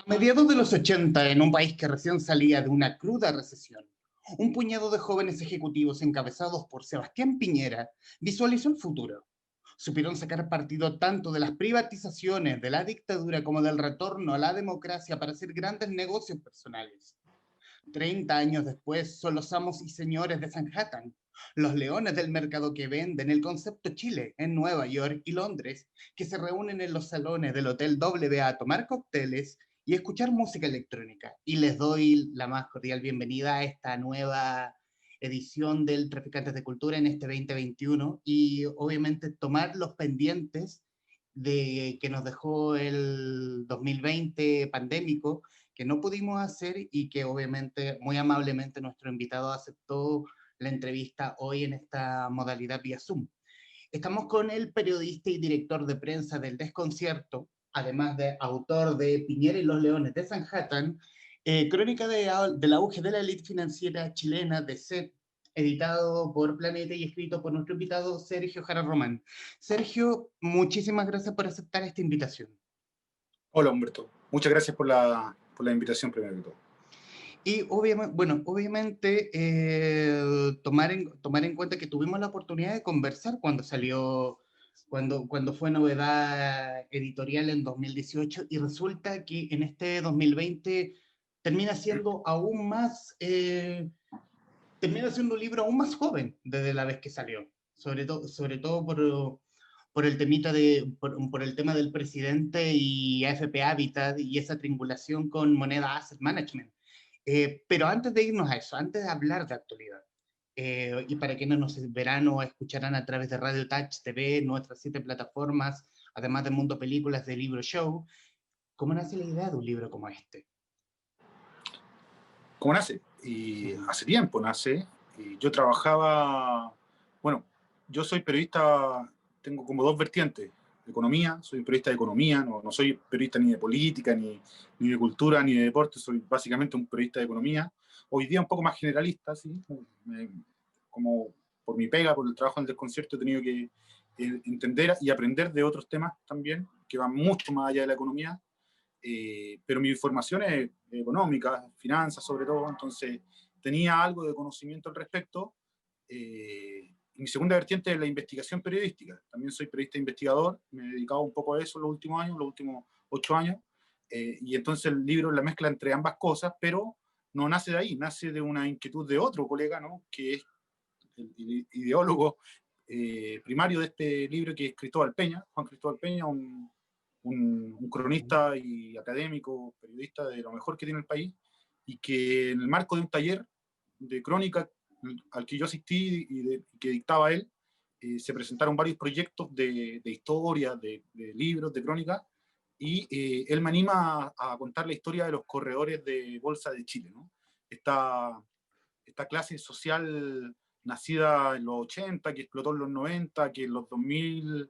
A mediados de los 80, en un país que recién salía de una cruda recesión, un puñado de jóvenes ejecutivos encabezados por Sebastián Piñera visualizó el futuro. Supieron sacar partido tanto de las privatizaciones, de la dictadura, como del retorno a la democracia para hacer grandes negocios personales. 30 años después, son los amos y señores de Manhattan, los leones del mercado que venden el concepto Chile en Nueva York y Londres, que se reúnen en los salones del Hotel W a tomar cócteles y escuchar música electrónica. Y les doy la más cordial bienvenida a esta nueva edición del Traficantes de Cultura en este 2021 y obviamente tomar los pendientes de que nos dejó el 2020 pandémico, que no pudimos hacer y que obviamente muy amablemente nuestro invitado aceptó la entrevista hoy en esta modalidad vía Zoom. Estamos con el periodista y director de prensa del Desconcierto, además de autor de Piñera y los Leones de Manhattan, crónica del auge de la élite financiera chilena de SET, editado por Planeta y escrito por nuestro invitado Sergio Jara Román. Sergio, muchísimas gracias por aceptar esta invitación. Hola Humberto, muchas gracias por la invitación primero que todo. Y obviamente tomar en cuenta que tuvimos la oportunidad de conversar cuando salió, cuando fue novedad editorial en 2018 y resulta que en este 2020 termina siendo aún más, termina siendo un libro aún más joven desde la vez que salió, sobre todo por el temita por el tema del presidente y AFP Habitat y esa triangulación con Moneda Asset Management. Pero antes de irnos a eso, antes de hablar de actualidad, y para quienes nos verán o escucharán a través de Radio Touch TV, nuestras 7 plataformas, además de Mundo Películas, de Libro Show, ¿cómo nace la idea de un libro como este? ¿Cómo nace? Y hace tiempo nace. Y yo trabajaba, bueno, yo soy periodista, tengo como dos vertientes. Economía, soy periodista de economía, no soy periodista ni de política, ni de cultura, ni de deporte, soy básicamente un periodista de economía. Hoy día un poco más generalista, ¿sí? Como por mi pega, por el trabajo en el Desconcierto, he tenido que entender y aprender de otros temas también, que van mucho más allá de la economía. Pero mi formación es económica, finanzas sobre todo, entonces tenía algo de conocimiento al respecto. Mi segunda vertiente es la investigación periodística. También soy periodista investigador, me he dedicado un poco a eso los últimos años, los últimos 8 años, y entonces el libro es la mezcla entre ambas cosas, pero no nace de ahí, nace de una inquietud de otro colega, ¿no? Que es el ideólogo primario de este libro, que es Cristóbal Peña, Juan Cristóbal Peña, un cronista y académico, periodista de lo mejor que tiene el país, y que en el marco de un taller de crónica al que yo asistí que dictaba él, se presentaron varios proyectos de historia, de libros, de crónica, y él me anima a contar la historia de los corredores de Bolsa de Chile, ¿no? Esta clase social nacida en los 80, que explotó en los 90, que en los 2000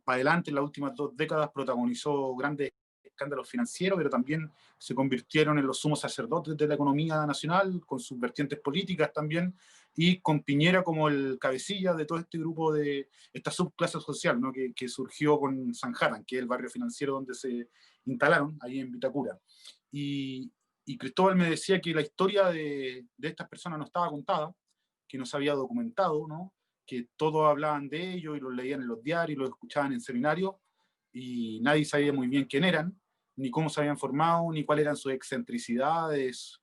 para adelante, en las últimas 2 décadas, protagonizó grandes escándalos financieros, pero también se convirtieron en los sumos sacerdotes de la economía nacional, con sus vertientes políticas también, y con Piñera como el cabecilla de todo este grupo, de esta subclase social, ¿no? que surgió con Manhattan, que es el barrio financiero donde se instalaron, ahí en Vitacura. Y Cristóbal me decía que la historia de estas personas no estaba contada, que no se había documentado, ¿no? Que todos hablaban de ellos y los leían en los diarios, los escuchaban en seminarios, y nadie sabía muy bien quién eran, ni cómo se habían formado, ni cuáles eran sus excentricidades,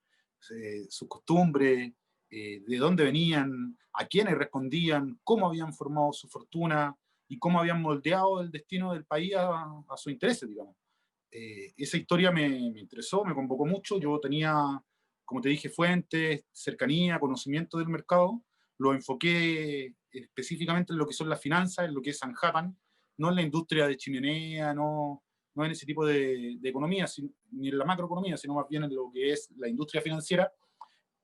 sus costumbres, de dónde venían, a quiénes respondían, cómo habían formado su fortuna y cómo habían moldeado el destino del país a sus intereses, digamos. Esa historia me interesó, me convocó mucho. Yo tenía, como te dije, fuentes, cercanía, conocimiento del mercado. Lo enfoqué específicamente en lo que son las finanzas, en lo que es Manhattan, no en la industria de chimenea, no en ese tipo de economía, ni en la macroeconomía, sino más bien en lo que es la industria financiera.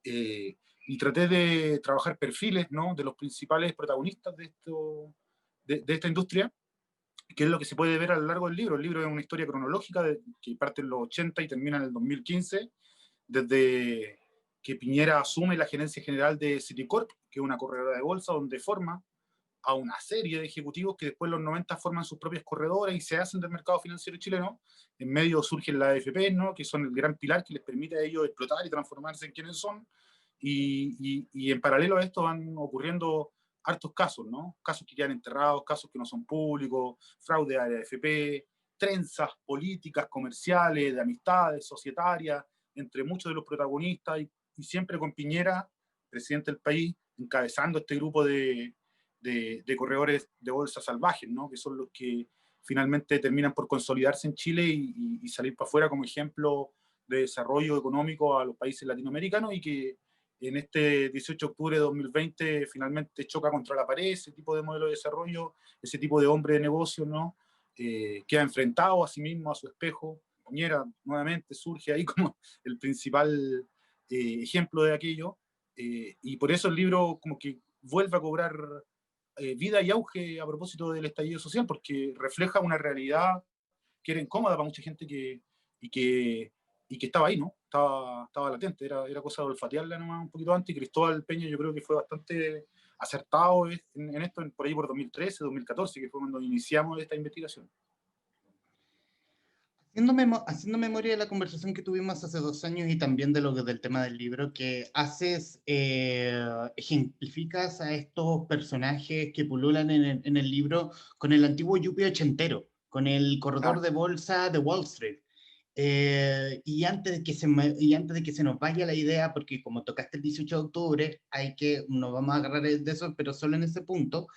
Y traté de trabajar perfiles, ¿no? De los principales protagonistas de esta industria, que es lo que se puede ver a lo largo del libro. El libro es una historia cronológica que parte en los 80 y termina en el 2015, desde que Piñera asume la gerencia general de Citicorp, que es una corredora de bolsa, donde forma a una serie de ejecutivos que después en los 90 forman sus propias corredoras y se hacen del mercado financiero chileno. En medio surgen las AFP, ¿no? Que son el gran pilar que les permite a ellos explotar y transformarse en quienes son. Y en paralelo a esto van ocurriendo hartos casos, ¿no? Casos que quedan enterrados, casos que no son públicos, fraude a la AFP, trenzas políticas, comerciales, de amistades, societarias, entre muchos de los protagonistas, y siempre con Piñera, presidente del país, encabezando este grupo de corredores de bolsa salvajes, ¿no? Que son los que finalmente terminan por consolidarse en Chile y salir para afuera como ejemplo de desarrollo económico a los países latinoamericanos, y que en este 18 de octubre de 2020 finalmente choca contra la pared ese tipo de modelo de desarrollo, ese tipo de hombre de negocio, ¿no? Queda enfrentado a sí mismo, a su espejo. Piñera nuevamente surge ahí como el principal ejemplo de aquello, y por eso el libro como que vuelve a cobrar vida y auge a propósito del estallido social, porque refleja una realidad que era incómoda para mucha gente y, que, y que estaba ahí, ¿no? Estaba latente, era cosa de olfatearla nomás un poquito antes, y Cristóbal Peña yo creo que fue bastante acertado en esto, por ahí por 2013, 2014, que fue cuando iniciamos esta investigación. Haciendo memoria de la conversación que tuvimos hace 2 años y también del tema del libro, que haces, ejemplificas a estos personajes que pululan en el libro con el antiguo yuppie ochentero, con el corredor Ah, de bolsa de Wall Street. Y antes de que se nos vaya la idea, porque como tocaste el 18 de octubre, nos vamos a agarrar de eso, pero solo en ese punto.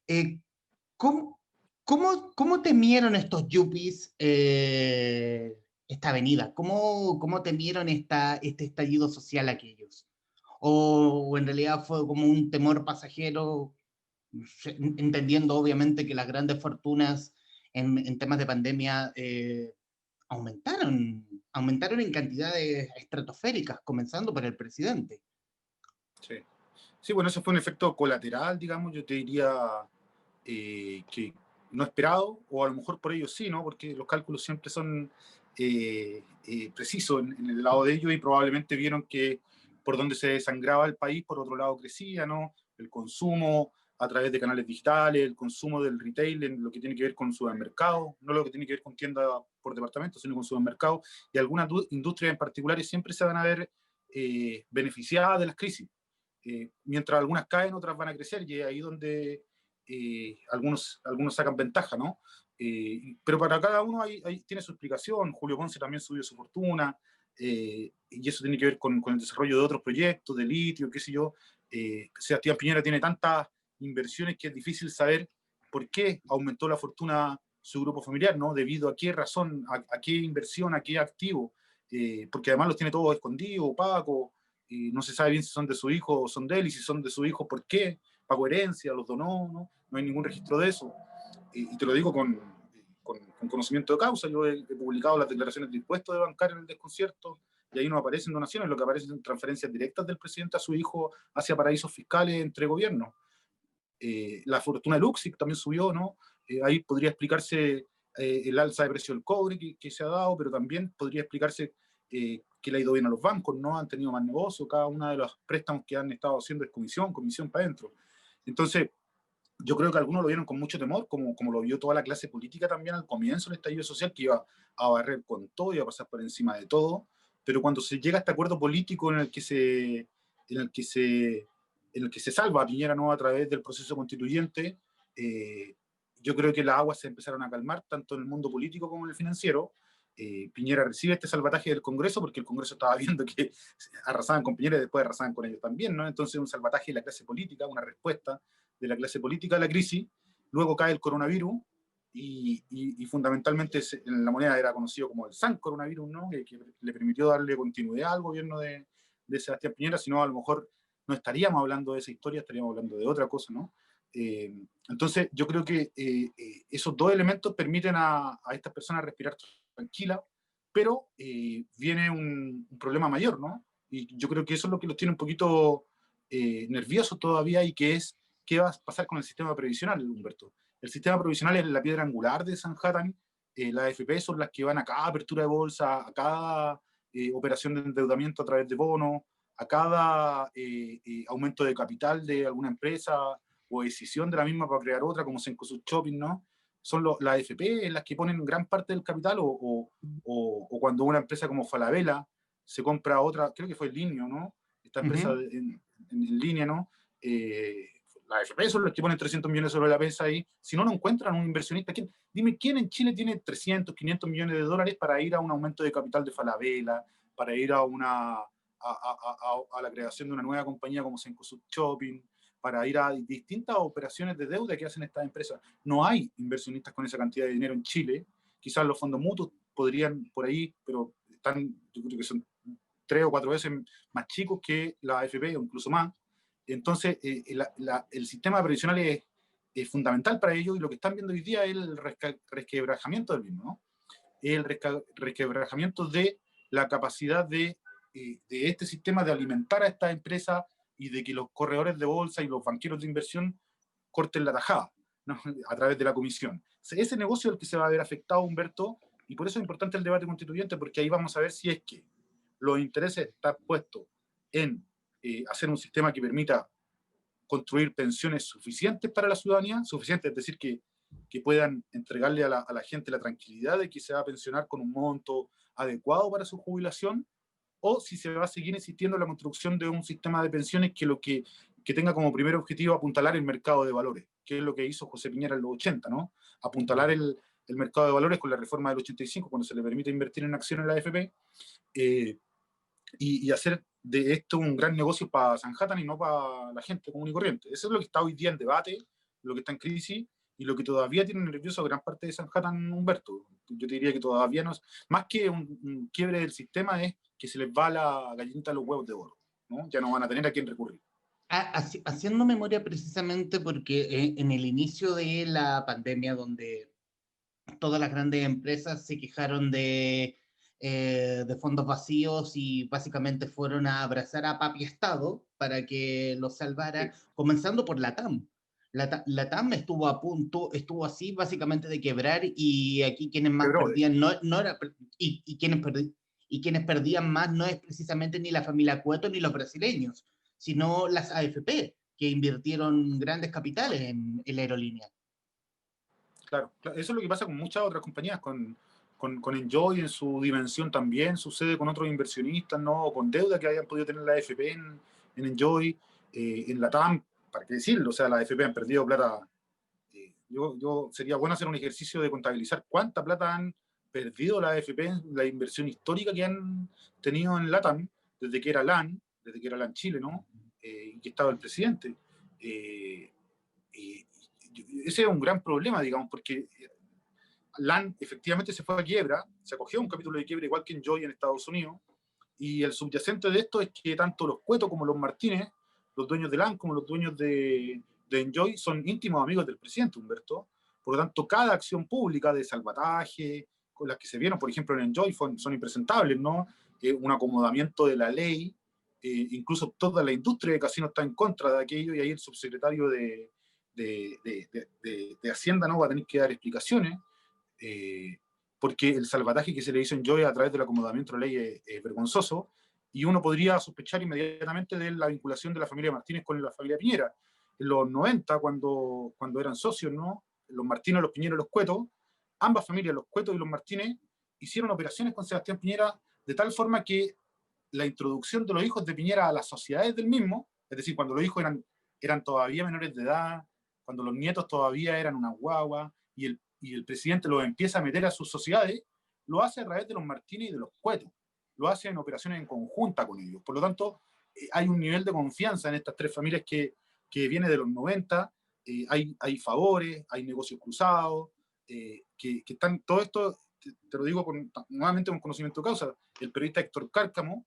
eh, ¿Cómo, cómo temieron estos yuppies esta avenida? ¿Cómo temieron este estallido social aquellos? ¿O en realidad fue como un temor pasajero, entendiendo obviamente que las grandes fortunas en temas de pandemia aumentaron en cantidades estratosféricas, comenzando por el presidente? sí. Sí, bueno, eso fue un efecto colateral, digamos, yo te diría que no esperado, o a lo mejor por ellos sí, ¿no? Porque los cálculos siempre son precisos en el lado de ellos, y probablemente vieron que por donde se desangraba el país, por otro lado crecía, ¿no? El consumo a través de canales digitales, el consumo del retail en lo que tiene que ver con supermercados, no lo que tiene que ver con tienda por departamento, sino con supermercados, y algunas industrias en particulares siempre se van a ver beneficiadas de las crisis. Mientras algunas caen, otras van a crecer, y es ahí donde algunos sacan ventaja, ¿no? Pero para cada uno tiene su explicación. Julio Ponce también subió su fortuna, y eso tiene que ver con el desarrollo de otros proyectos, de litio, qué sé yo. Sebastián Piñera tiene tantas inversiones que es difícil saber por qué aumentó la fortuna su grupo familiar, ¿no? Debido a qué razón, a qué inversión, a qué activo, porque además los tiene todos escondidos, opacos, y no se sabe bien si son de su hijo o son de él, y si son de su hijo, ¿por qué? ¿Pagó herencia? ¿Los donó? No hay ningún registro de eso. Y te lo digo con conocimiento de causa. Yo he publicado las declaraciones de impuestos de bancar en el desconcierto, y ahí no aparecen donaciones, lo que aparecen son transferencias directas del presidente a su hijo hacia paraísos fiscales entre gobiernos. La fortuna de Luxic también subió, ¿no? Ahí podría explicarse el alza de precio del cobre que se ha dado, pero también podría explicarse que le ha ido bien a los bancos, ¿no? Han tenido más negocio, cada uno de los préstamos que han estado haciendo es comisión para adentro. Entonces, yo creo que algunos lo vieron con mucho temor, como lo vio toda la clase política también al comienzo del estallido social, que iba a barrer con todo, iba a pasar por encima de todo, pero cuando se llega a este acuerdo político en el que se, en el que se salva a Piñera, ¿no? A través del proceso constituyente, yo creo que las aguas se empezaron a calmar, tanto en el mundo político como en el financiero. Piñera recibe este salvataje del Congreso, porque el Congreso estaba viendo que arrasaban con Piñera y después arrasaban con ellos también, ¿no? Entonces un salvataje de la clase política, una respuesta de la clase política a la crisis. Luego cae el coronavirus, y fundamentalmente en la moneda era conocido como el San Coronavirus, ¿no? Que le permitió darle continuidad al gobierno de Sebastián Piñera. Si no, a lo mejor no estaríamos hablando de esa historia, estaríamos hablando de otra cosa, ¿no? Entonces, yo creo que esos dos elementos permiten a estas personas respirar tranquila, pero viene un problema mayor, ¿no? Y yo creo que eso es lo que los tiene un poquito nerviosos todavía, y que es qué va a pasar con el sistema previsional, Humberto. El sistema previsional es la piedra angular de Sanhattan. Las AFP son las que van a cada apertura de bolsa, a cada operación de endeudamiento a través de bonos, a cada aumento de capital de alguna empresa o escisión de la misma para crear otra, como Cencosud Shopping, ¿no? Son las AFP las que ponen gran parte del capital, o cuando una empresa como Falabella se compra otra, creo que fue Linio, ¿no? Esta empresa Ujú. en línea, ¿no? Las AFP son las que ponen 300 millones sobre la mesa ahí. Si no, no encuentran un inversionista. Dime, ¿quién en Chile tiene 300, 500 millones de dólares para ir a un aumento de capital de Falabella, para ir a la creación de una nueva compañía como Cencosud Shopping, para ir a distintas operaciones de deuda que hacen estas empresas? No hay inversionistas con esa cantidad de dinero en Chile. Quizás los fondos mutuos podrían por ahí, pero están, yo creo que son 3 o 4 veces más chicos que la AFP o incluso más. Entonces, el sistema previsional es fundamental para ellos, y lo que están viendo hoy día es el resquebrajamiento del mismo, ¿no? El resquebrajamiento de la capacidad de este sistema de alimentar a estas empresas, y de que los corredores de bolsa y los banqueros de inversión corten la tajada, ¿no? A través de la comisión. Ese negocio es el que se va a ver afectado, Humberto, y por eso es importante el debate constituyente, porque ahí vamos a ver si es que los intereses están puestos en hacer un sistema que permita construir pensiones suficientes para la ciudadanía, suficientes, es decir, que puedan entregarle a la gente la tranquilidad de que se va a pensionar con un monto adecuado para su jubilación, o si se va a seguir insistiendo en la construcción de un sistema de pensiones que tenga como primer objetivo apuntalar el mercado de valores, que es lo que hizo José Piñera en los 80, ¿no? Apuntalar el mercado de valores con la reforma del 85, cuando se le permite invertir en acciones en la AFP, y hacer de esto un gran negocio para Sanhattan y no para la gente común y corriente. Eso es lo que está hoy día en debate, lo que está en crisis, y lo que todavía tiene nervioso a gran parte de Sanhattan, Humberto. Yo te diría que todavía no es, más que un quiebre del sistema, es que se les va la gallinita a los huevos de oro, ¿no? Ya no van a tener a quién recurrir. Haciendo memoria precisamente porque en el inicio de la pandemia, donde todas las grandes empresas se quejaron de fondos vacíos y básicamente fueron a abrazar a Papi Estado para que los salvara, Sí. comenzando por la TAM. La TAM estuvo a punto, estuvo así básicamente de quebrar, y aquí quienes más Pero, perdían no era, y quienes perdían más no es precisamente ni la familia Cueto ni los brasileños, sino las AFP, que invirtieron grandes capitales en la aerolínea. claro, eso es lo que pasa con muchas otras compañías, con Enjoy en su dimensión también sucede con otros inversionistas, ¿no? O con deuda que hayan podido tener la AFP en Enjoy, en la TAM, para qué decirlo, o sea, la AFP han perdido plata. Sería bueno hacer un ejercicio de contabilizar cuánta plata han perdido la AFP en la inversión histórica que han tenido en LATAM, desde que era LAN Chile, ¿no? Y que estaba el presidente. Eh, eh, Ese es un gran problema, digamos, porque LAN efectivamente se fue a quiebra, se acogió a un capítulo de quiebra igual que Enjoy en Estados Unidos, y el subyacente de esto es que tanto los Cueto como los Martínez, los dueños de LAN como los dueños de Enjoy, son íntimos amigos del presidente Humberto. Por lo tanto, cada acción pública de salvataje, con las que se vieron, por ejemplo, en Enjoy, son impresentables, ¿no? Un acomodamiento de la ley, incluso toda la industria de casinos está en contra de aquello, y ahí el subsecretario de Hacienda, ¿no?, va a tener que dar explicaciones, eh, porque el salvataje que se le hizo en Joy a través del acomodamiento de la ley es vergonzoso, y uno podría sospechar inmediatamente de la vinculación de la familia Martínez con la familia Piñera. En los 90, cuando eran socios, ¿no?, los Martínez, los Piñera y los Cuetos, ambas familias, los Cuetos y los Martínez, hicieron operaciones con Sebastián Piñera de tal forma que la introducción de los hijos de Piñera a las sociedades del mismo, es decir, cuando los hijos eran todavía menores de edad, cuando los nietos todavía eran una guagua, y el presidente los empieza a meter a sus sociedades, lo hace a través de los Martínez y de los Cuetos, lo hace en operaciones en conjunta con ellos. Por lo tanto, hay un nivel de confianza en estas tres familias que viene de los 90, hay favores, hay negocios cruzados, que están, todo esto, te lo digo nuevamente con conocimiento de causa. El periodista Héctor Cárcamo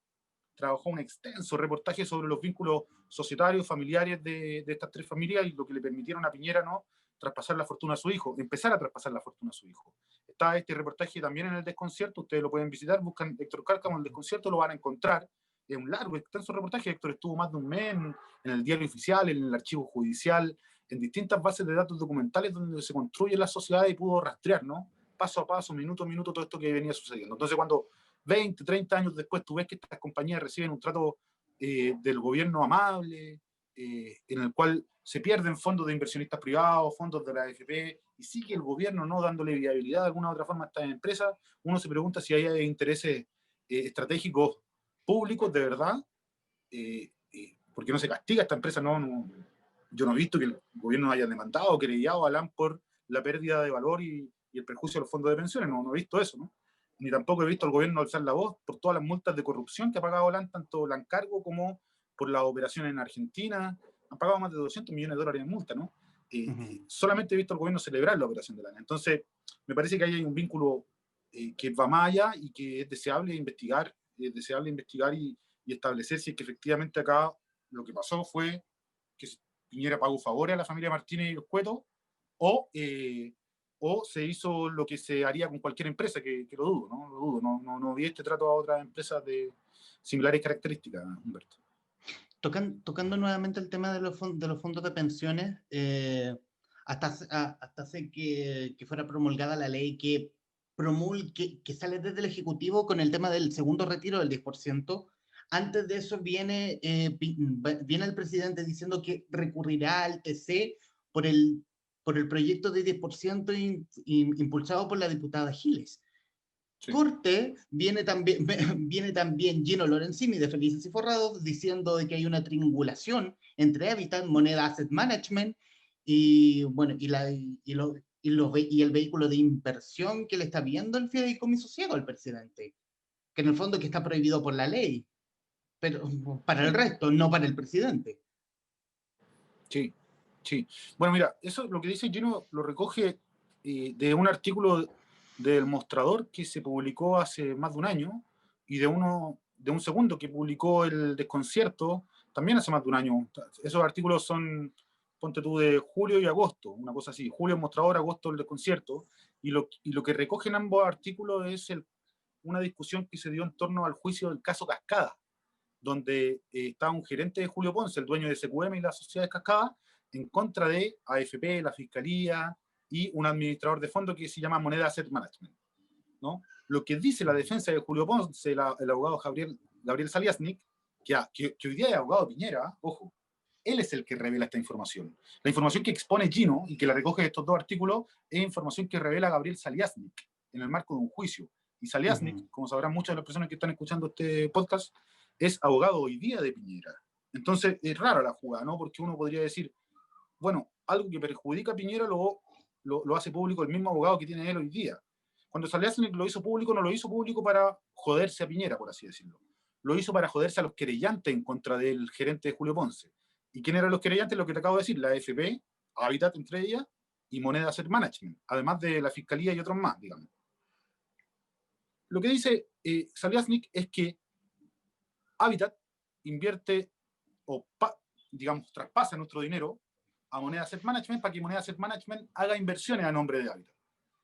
trabajó un extenso reportaje sobre los vínculos societarios, familiares de estas tres familias, y lo que le permitieron a Piñera, ¿no?, traspasar la fortuna a su hijo, empezar a traspasar la fortuna a su hijo. Está este reportaje también en El Desconcierto, ustedes lo pueden visitar, buscan Héctor Cárcamo en El Desconcierto, lo van a encontrar. Es un largo, extenso reportaje. Héctor estuvo más de un mes en el diario oficial, en el archivo judicial, en distintas bases de datos documentales donde se construye la sociedad, y pudo rastrear, ¿no?, paso a paso, minuto a minuto, todo esto que venía sucediendo. Entonces, cuando 20, 30 años después tú ves que estas compañías reciben un trato del gobierno amable, en el cual se pierden fondos de inversionistas privados, fondos de la AFP, y sigue el gobierno no dándole viabilidad de alguna u otra forma a estas empresas, uno se pregunta si hay intereses estratégicos públicos de verdad, porque no se castiga a esta empresa. Yo no he visto que el gobierno haya demandado o querellado a LAN por la pérdida de valor y el perjuicio a los fondos de pensiones. No he visto eso, ¿no? Ni tampoco he visto al gobierno alzar la voz por todas las multas de corrupción que ha pagado LAN, tanto Lancargo como por la operación en Argentina. Han pagado más de $200 millones en multa, ¿no? Solamente he visto al gobierno celebrar la operación de LAN. Entonces, me parece que hay un vínculo que va más allá y que es deseable investigar, y establecer si es que efectivamente acá lo que pasó fue que Piñera pagó favores a la familia Martínez y los Cuetos, o se hizo lo que se haría con cualquier empresa, que lo dudo, ¿no? Lo dudo, no vi este trato a otras empresas de similares características, Humberto. Tocando nuevamente el tema de los fondos de pensiones, hasta hace que fuera promulgada la ley que sale desde el Ejecutivo con el tema del segundo retiro del 10%. Antes de eso viene el presidente diciendo que recurrirá al TC por el proyecto de 10% impulsado por la diputada Giles. Sí. Corte, viene también Gino Lorenzini de Felices y Forrados diciendo de que hay una triangulación entre Habitat, Moneda Asset Management y, bueno, y el vehículo de inversión que le está viendo el fideicomiso ciego al presidente, que en el fondo que está prohibido por la ley, pero para el resto, no para el presidente. Sí. Bueno, mira, eso lo que dice Gino lo recoge de un artículo del Mostrador que se publicó hace más de un año, y de un segundo que publicó El Desconcierto también hace más de un año. Esos artículos son, ponte tú, de julio y agosto, una cosa así. Julio el Mostrador, agosto El Desconcierto, y lo que recogen ambos artículos es una discusión que se dio en torno al juicio del caso Cascada, donde estaba un gerente de Julio Ponce, el dueño de SQM y la sociedad de Cascada, en contra de AFP, la Fiscalía y un administrador de fondos que se llama Moneda Asset Management, ¿no? Lo que dice la defensa de Julio Ponce, el abogado Gabriel Saliasnik, que hoy día es abogado de Piñera, ojo, él es el que revela esta información. La información que expone Gino y que la recoge estos dos artículos es información que revela Gabriel Saliasnik en el marco de un juicio. Y Saliasnik, como sabrán muchas de las personas que están escuchando este podcast, es abogado hoy día de Piñera. Entonces es rara la jugada, ¿no? Porque uno podría decir, bueno, algo que perjudica a Piñera lo hace público el mismo abogado que tiene él hoy día. Cuando Saliasnik lo hizo público, no lo hizo público para joderse a Piñera, por así decirlo. Lo hizo para joderse a los querellantes en contra del gerente de Julio Ponce. ¿Y quién eran los querellantes? Lo que te acabo de decir, la AFP, Habitat entre ellas, y Moneda Asset Management, además de la Fiscalía y otros más, digamos. Lo que dice Saliasnik es que Habitat invierte digamos, traspasa nuestro dinero a Moneda Asset Management para que Moneda Asset Management haga inversiones a nombre de Habitat.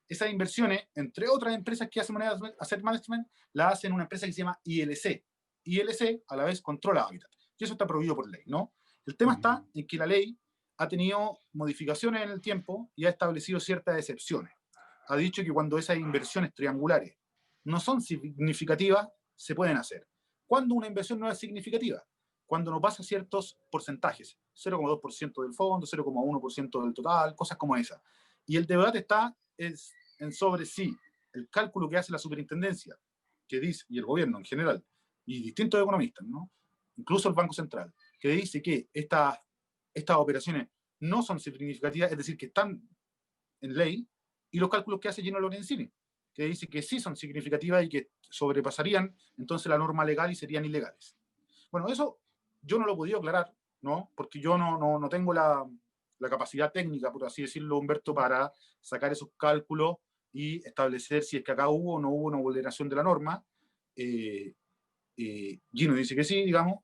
Esas inversiones, entre otras empresas que hace Moneda Asset Management, las hace en una empresa que se llama ILC. ILC, a la vez, controla Habitat. Y eso está prohibido por ley, ¿no? El tema está en que la ley ha tenido modificaciones en el tiempo y ha establecido ciertas excepciones. Ha dicho que cuando esas inversiones triangulares no son significativas, se pueden hacer. ¿Cuándo una inversión no es significativa? Cuando no pasa ciertos porcentajes, 0,2% del fondo, 0,1% del total, cosas como esas. Y el debate está en sobre si el cálculo que hace la superintendencia, que dice, y el gobierno en general, y distintos economistas, ¿no? Incluso el Banco Central, que dice que estas operaciones no son significativas, es decir, que están en ley, y los cálculos que hace Gino Lorenzini, que dice que sí son significativas y que sobrepasarían entonces la norma legal y serían ilegales. Bueno, eso yo no lo he podido aclarar, ¿no? Porque yo no tengo la capacidad técnica, por así decirlo, Humberto, para sacar esos cálculos y establecer si es que acá hubo o no hubo una vulneración de la norma. Gino dice que sí, digamos,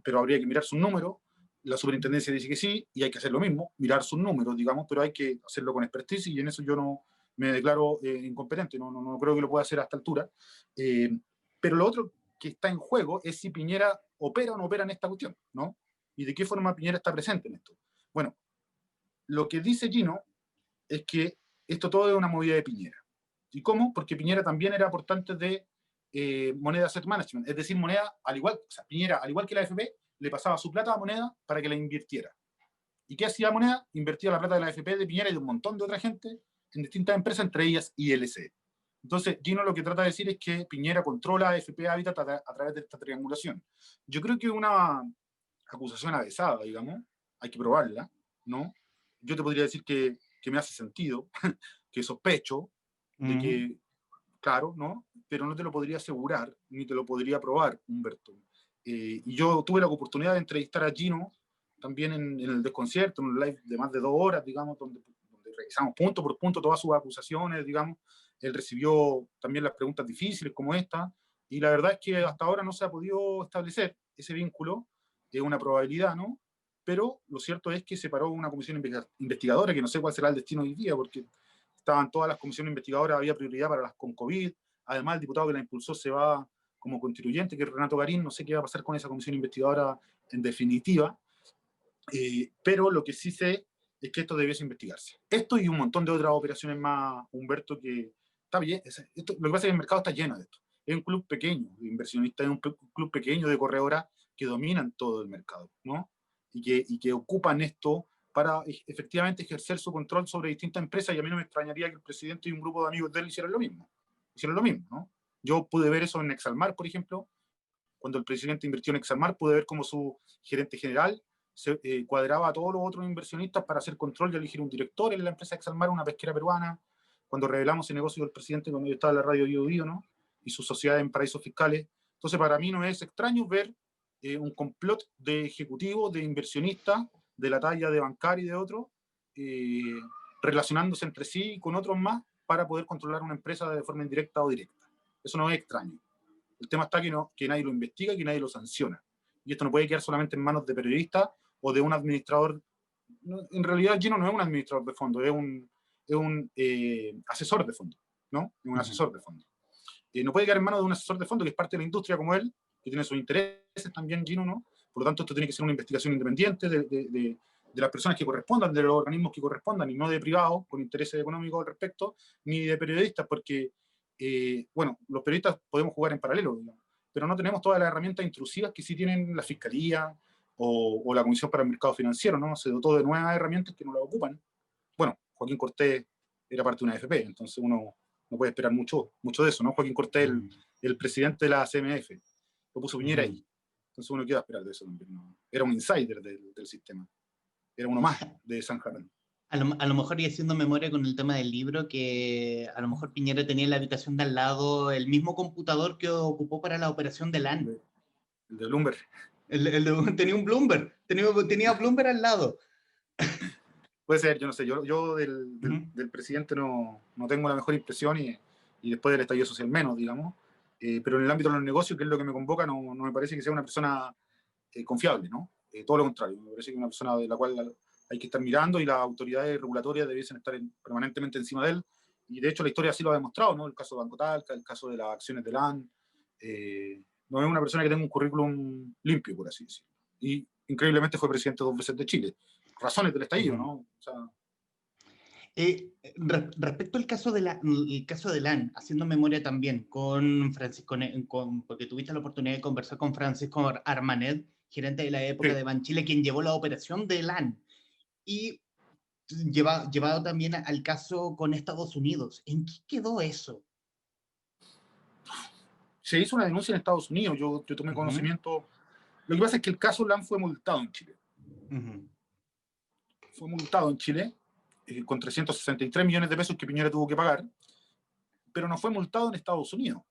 pero habría que mirar sus números. La superintendencia dice que sí, y hay que hacer lo mismo, mirar sus números, digamos, pero hay que hacerlo con expertise, y en eso yo no me declaro incompetente, no creo que lo pueda hacer a esta altura. Pero lo otro que está en juego es si Piñera opera o no opera en esta cuestión, ¿no? Y de qué forma Piñera está presente en esto. Bueno, lo que dice Gino es que esto todo es una movida de Piñera. ¿Y cómo? Porque Piñera también era aportante de Moneda Asset Management, es decir, Moneda, Piñera, al igual que la AFP, le pasaba su plata a Moneda para que la invirtiera. ¿Y qué hacía Moneda? Invertía la plata de la AFP de Piñera y de un montón de otra gente en distintas empresas, entre ellas ILC. Entonces, Gino lo que trata de decir es que Piñera controla a AFP Habitat a través de esta triangulación. Yo creo que es una acusación avesada, digamos, hay que probarla, ¿no? Yo te podría decir que me hace sentido, que sospecho de que, claro, ¿no? Pero no te lo podría asegurar, ni te lo podría probar, Humberto. Y yo tuve la oportunidad de entrevistar a Gino también en el desconcierto, en un live de más de 2 horas, digamos, donde revisamos punto por punto todas sus acusaciones, digamos. Él recibió también las preguntas difíciles como esta, y la verdad es que hasta ahora no se ha podido establecer ese vínculo, es una probabilidad, ¿no? Pero lo cierto es que se paró una comisión investigadora, que no sé cuál será el destino hoy día, porque estaban todas las comisiones investigadoras, había prioridad para las con COVID, además el diputado que la impulsó se va como constituyente, que es Renato Garín, no sé qué va a pasar con esa comisión investigadora en definitiva, pero lo que sí sé es que esto debiese investigarse. Esto y un montón de otras operaciones más, Humberto, que está bien. Lo que pasa es que el mercado está lleno de esto. Es un club pequeño de inversionistas, es un club pequeño de corredoras que dominan todo el mercado, ¿no? Y que ocupan esto para efectivamente ejercer su control sobre distintas empresas, y a mí no me extrañaría que el presidente y un grupo de amigos de él hicieran lo mismo. ¿No? Yo pude ver eso en Exalmar, por ejemplo, cuando el presidente invirtió en Exalmar, pude ver cómo su gerente general se cuadraba a todos los otros inversionistas para hacer control y elegir un director en la empresa Exalmar, una pesquera peruana. Cuando revelamos el negocio del presidente, cuando yo estaba en la radio Bio Bio, ¿no? Y sus sociedades en paraísos fiscales. Entonces, para mí no es extraño ver un complot de ejecutivos, de inversionistas, de la talla de Bancar y de otros, eh, relacionándose entre sí y con otros más para poder controlar una empresa de forma indirecta o directa. Eso no es extraño. El tema está que nadie lo investiga y que nadie lo sanciona. Y esto no puede quedar solamente en manos de periodistas o de un administrador. En realidad, Gino no es un administrador de fondo, es un asesor de fondo, ¿no? Es un asesor de fondo. No puede quedar en manos de un asesor de fondo que es parte de la industria como él, que tiene sus intereses también, Gino, ¿no? Por lo tanto, esto tiene que ser una investigación independiente de las personas que correspondan, de los organismos que correspondan, y no de privados con intereses económicos al respecto, ni de periodistas, porque bueno, los periodistas podemos jugar en paralelo, digamos, pero no tenemos todas las herramientas intrusivas que sí tienen la Fiscalía o la Comisión para el Mercado Financiero, ¿no? Se dotó de nuevas herramientas que no las ocupan. Bueno, Joaquín Cortés era parte de una AFP, entonces uno no puede esperar mucho de eso, ¿no? Joaquín Cortés, el presidente de la CMF, lo puso Piñera ahí. Entonces uno queda a esperar de eso también, ¿no? Era un insider del sistema. Era uno más de San Jarán. A lo mejor, y haciendo memoria con el tema del libro, que a lo mejor Piñera tenía en la habitación de al lado el mismo computador que ocupó para la operación de LAN. El de Bloomberg. Tenía un Bloomberg, tenía Bloomberg al lado. Puede ser, yo no sé, yo del presidente no tengo la mejor impresión, y después del estallido social menos, digamos, pero en el ámbito de los negocios, que es lo que me convoca, no me parece que sea una persona confiable, ¿no? Todo lo contrario, me parece que es una persona de la cual hay que estar mirando, y las autoridades regulatorias debiesen estar permanentemente encima de él, y de hecho la historia así lo ha demostrado, ¿no? El caso de Banco Talca, el caso de las acciones de LAN, no es una persona que tenga un currículum limpio, por así decirlo, y increíblemente fue presidente 2 veces de Chile. Razones del estallido, ¿no? O sea, respecto al caso el caso de LAN, haciendo memoria también con Francisco, porque tuviste la oportunidad de conversar con Francisco Armanet, gerente de la época sí. de Banchile, quien llevó la operación de LAN, y llevado también al caso con Estados Unidos. ¿En qué quedó eso? Se hizo una denuncia en Estados Unidos, yo tomé conocimiento. Lo que pasa es que el caso LAN fue multado en Chile. Fue multado en Chile con 363 millones de pesos que Piñera tuvo que pagar, pero no fue multado en Estados Unidos.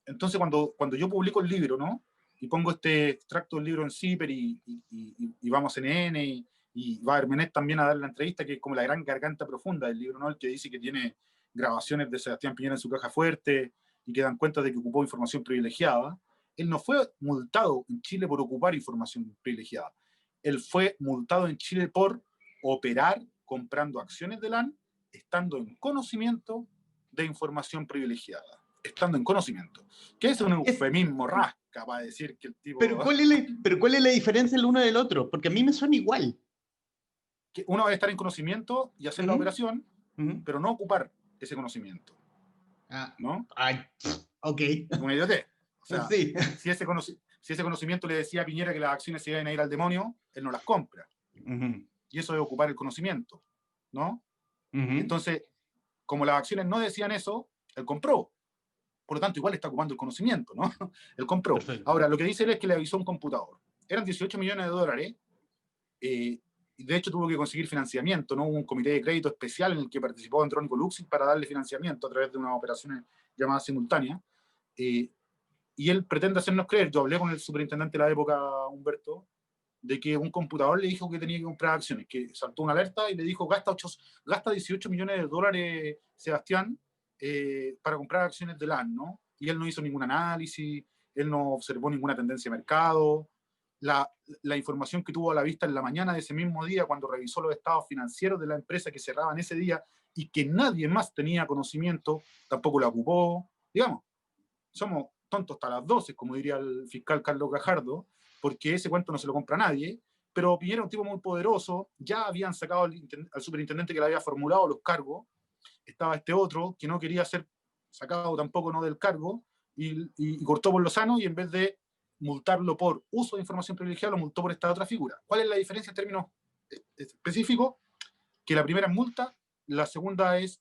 Entonces, cuando yo publico el libro, ¿no? Y pongo este extracto del libro en CIPER, y vamos a CNN, y va Hermenet también a dar la entrevista, que es como la gran garganta profunda del libro, ¿no? El que dice que tiene grabaciones de Sebastián Piñera en su caja fuerte y que dan cuenta de que ocupó información privilegiada. Él no fue multado en Chile por ocupar información privilegiada. Él fue multado en Chile por operar comprando acciones de LAN, estando en conocimiento de información privilegiada. Estando en conocimiento. Que es un eufemismo rasca para decir que el tipo... Pero ¿cuál es la diferencia el uno del otro? Porque a mí me suena igual. Que uno debe estar en conocimiento y hacer la operación, pero no ocupar ese conocimiento. ¿No? Ok. Una idiotez. O sea, sí. Si ese conocimiento le decía a Piñera que las acciones se iban a ir al demonio, él no las compra. Y eso es ocupar el conocimiento, ¿no? Entonces, como las acciones no decían eso, él compró. Por lo tanto, igual está ocupando el conocimiento, ¿no? Él compró. Perfecto. Ahora, lo que dice él es que le avisó un computador. Eran 18 millones de dólares. Y de hecho tuvo que conseguir financiamiento, ¿no? Hubo un comité de crédito especial en el que participó Andrónico Luxic para darle financiamiento a través de unas operaciones llamadas simultáneas. Y él pretende hacernos creer, yo hablé con el superintendente de la época, Humberto, de que un computador le dijo que tenía que comprar acciones, que saltó una alerta y le dijo, gasta 18 millones de dólares, Sebastián, para comprar acciones de LAN, ¿no? Y él no hizo ningún análisis, él no observó ninguna tendencia de mercado. La información que tuvo a la vista en la mañana de ese mismo día, cuando revisó los estados financieros de la empresa que cerraban ese día y que nadie más tenía conocimiento, tampoco la ocupó. Digamos, somos tontos hasta las 12, como diría el fiscal Carlos Gajardo, porque ese cuento no se lo compra nadie, pero Piñera es un tipo muy poderoso, ya habían sacado al superintendente que le había formulado los cargos, estaba este otro que no quería ser sacado tampoco no del cargo, y cortó por lo sano, y en vez de multarlo por uso de información privilegiada, lo multó por esta otra figura. ¿Cuál es la diferencia en términos específicos? Que la primera es multa, la segunda es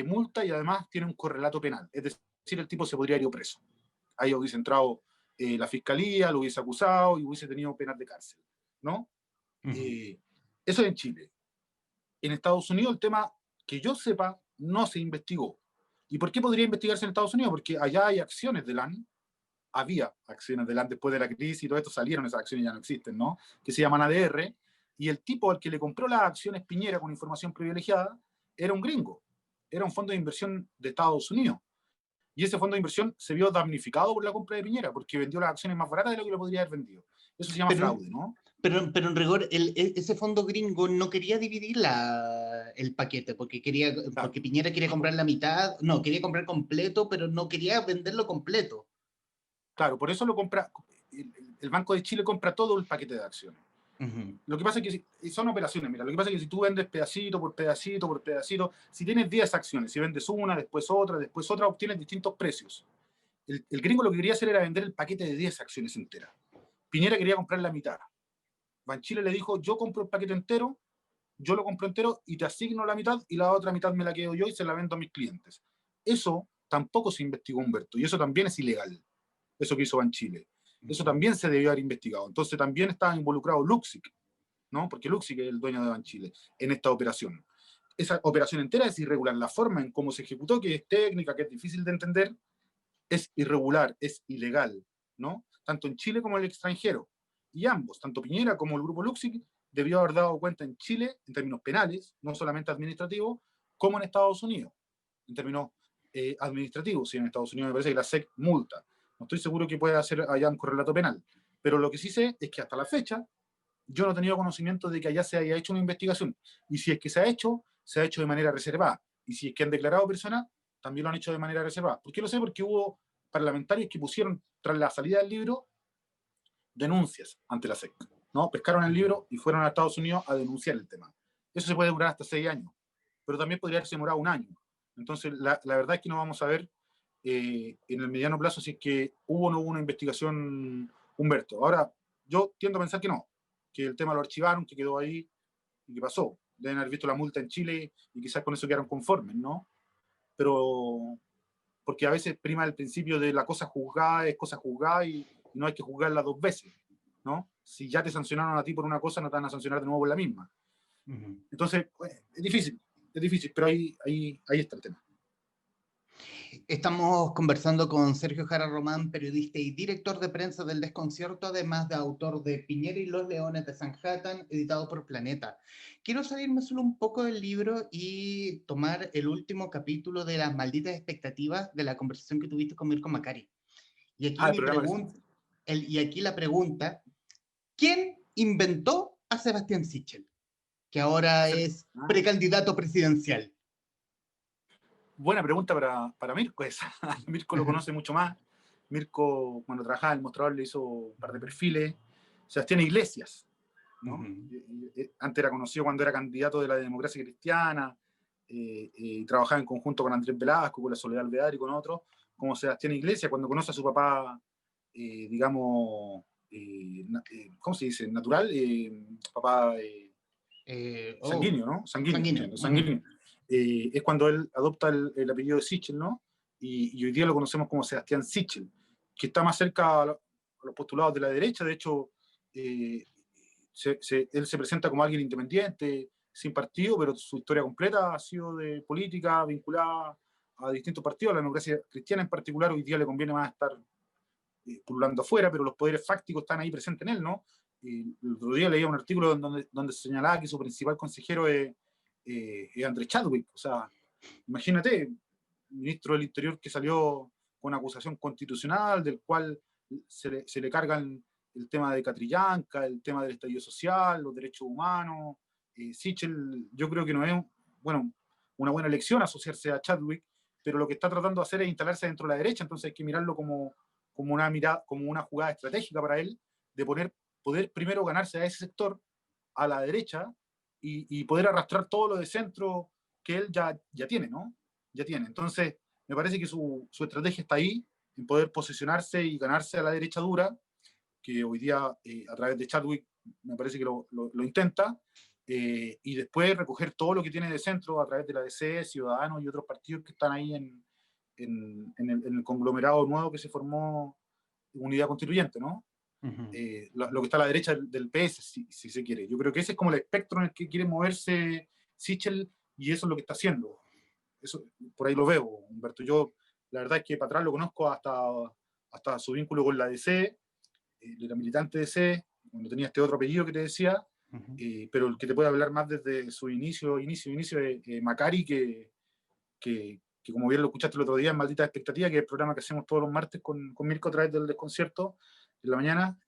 multa y además tiene un correlato penal, es decir, el tipo se podría ir preso. Ahí hubiese entrado la fiscalía, lo hubiese acusado y hubiese tenido penas de cárcel, ¿no? Eso es en Chile. En Estados Unidos el tema, que yo sepa, no se investigó. ¿Y por qué podría investigarse en Estados Unidos? Porque allá hay acciones de LAN, había acciones de LAN después de la crisis y todo esto salieron, esas acciones ya no existen, ¿no? Que se llaman ADR, y el tipo al que le compró las acciones Piñera con información privilegiada era un gringo, era un fondo de inversión de Estados Unidos. Y ese fondo de inversión se vio damnificado por la compra de Piñera, porque vendió las acciones más baratas de lo que lo podría haber vendido. Eso se llama fraude, ¿no? Pero en rigor, ese fondo gringo no quería dividir el paquete, porque Piñera quería comprar la mitad, no, quería comprar completo, pero no quería venderlo completo. Claro, por eso lo compra, el Banco de Chile compra todo el paquete de acciones. Lo que pasa es que son operaciones, mira, lo que pasa es que si tú vendes pedacito por pedacito por pedacito, si tienes 10 acciones, si vendes una, después otra, obtienes distintos precios. El gringo lo que quería hacer era vender el paquete de 10 acciones enteras. Piñera quería comprar la mitad. Banchile le dijo, yo compro el paquete entero, yo lo compro entero y te asigno la mitad y la otra mitad me la quedo yo y se la vendo a mis clientes. Eso tampoco se investigó, Humberto, y eso también es ilegal, eso que hizo Banchile. Eso también se debió haber investigado. Entonces también estaba involucrado Luxic, ¿no? Porque Luxic es el dueño de Banchile en esta operación. Esa operación entera es irregular. La forma en cómo se ejecutó, que es técnica, que es difícil de entender, es irregular, es ilegal, ¿no? Tanto en Chile como en el extranjero. Y ambos, tanto Piñera como el grupo Luxic, debió haber dado cuenta en Chile, en términos penales, no solamente administrativos, como en Estados Unidos, en términos administrativos. Y en Estados Unidos me parece que la SEC multa. No estoy seguro que pueda hacer allá un correlato penal. Pero lo que sí sé es que hasta la fecha yo no he tenido conocimiento de que allá se haya hecho una investigación. Y si es que se ha hecho de manera reservada. Y si es que han declarado personas, también lo han hecho de manera reservada. ¿Por qué lo sé? Porque hubo parlamentarios que pusieron, tras la salida del libro, denuncias ante la SEC, ¿no? Pescaron el libro y fueron a Estados Unidos a denunciar el tema. Eso se puede durar hasta 6 años, pero también podría haberse demorado un año. Entonces, la verdad es que no vamos a ver en el mediano plazo si es que hubo o no hubo una investigación, Humberto. Ahora, yo tiendo a pensar que no, que el tema lo archivaron, que quedó ahí y que pasó. Deben haber visto la multa en Chile y quizás con eso quedaron conformes, ¿no? Pero porque a veces prima el principio de la cosa juzgada es cosa juzgada y no hay que juzgarla dos veces, ¿no? Si ya te sancionaron a ti por una cosa, no te van a sancionar de nuevo por la misma. Entonces, pues, es difícil, pero ahí está el tema. Estamos conversando con Sergio Jara Román, periodista y director de prensa del Desconcierto, además de autor de Piñera y los Leones de Sanhattan, editado por Planeta. Quiero salirme solo un poco del libro y tomar el último capítulo de Las malditas expectativas de la conversación que tuviste con Mirko Macari. Y aquí, y aquí la pregunta, ¿quién inventó a Sebastián Sichel, que ahora es precandidato presidencial? Buena pregunta para Mirko esa. Mirko lo conoce mucho más. Mirko, cuando trabajaba en el Mostrador, le hizo un par de perfiles. Sebastián Iglesias, ¿no? Antes era conocido cuando era candidato de la democracia cristiana, trabajaba en conjunto con Andrés Velasco, con la Soledad Alvear y con otros, como Sebastián Iglesias, cuando conoce a su papá digamos, ¿cómo se dice? Natural, papá Oh, sanguíneo, ¿no? Sanguíneo, sanguíneo. sanguíneo. Es cuando él adopta el apellido de Sichel, ¿no? Y hoy día lo conocemos como Sebastián Sichel, que está más cerca a los postulados de la derecha. De hecho, él se presenta como alguien independiente, sin partido, pero su historia completa ha sido de política vinculada a distintos partidos. La democracia cristiana en particular hoy día le conviene más estar pululando afuera, pero los poderes fácticos están ahí presentes en él, ¿no? El otro día leía un artículo donde señalaba que su principal consejero es Andrés Chadwick. O sea, imagínate, ministro del Interior que salió con acusación constitucional, del cual se le cargan el tema de Catrillanca, el tema del estallido social, los derechos humanos. Sichel, yo creo que no es, bueno, una buena elección asociarse a Chadwick, pero lo que está tratando de hacer es instalarse dentro de la derecha, entonces hay que mirarlo como una mirada, como una jugada estratégica para él, de poder primero ganarse a ese sector, a la derecha, y poder arrastrar todo lo de centro que él ya tiene, ¿no? Ya tiene. Entonces, me parece que su estrategia está ahí, en poder posicionarse y ganarse a la derecha dura, que hoy día, a través de Chadwick, me parece que lo intenta, y después recoger todo lo que tiene de centro a través de la DC, Ciudadanos y otros partidos que están ahí en el conglomerado nuevo que se formó, Unidad Constituyente, ¿no? Lo que está a la derecha del PS, si se quiere. Yo creo que ese es como el espectro en el que quiere moverse Sichel, y eso es lo que está haciendo. Eso, por ahí lo veo, Humberto. Yo, la verdad es que para atrás lo conozco hasta su vínculo con la DC, era militante de DC, cuando tenía este otro apellido que te decía, pero el que te puede hablar más desde su inicio es Macari, que como bien lo escuchaste el otro día en Maldita Expectativa, que es el programa que hacemos todos los martes con Mirko a través del Desconcierto en la mañana.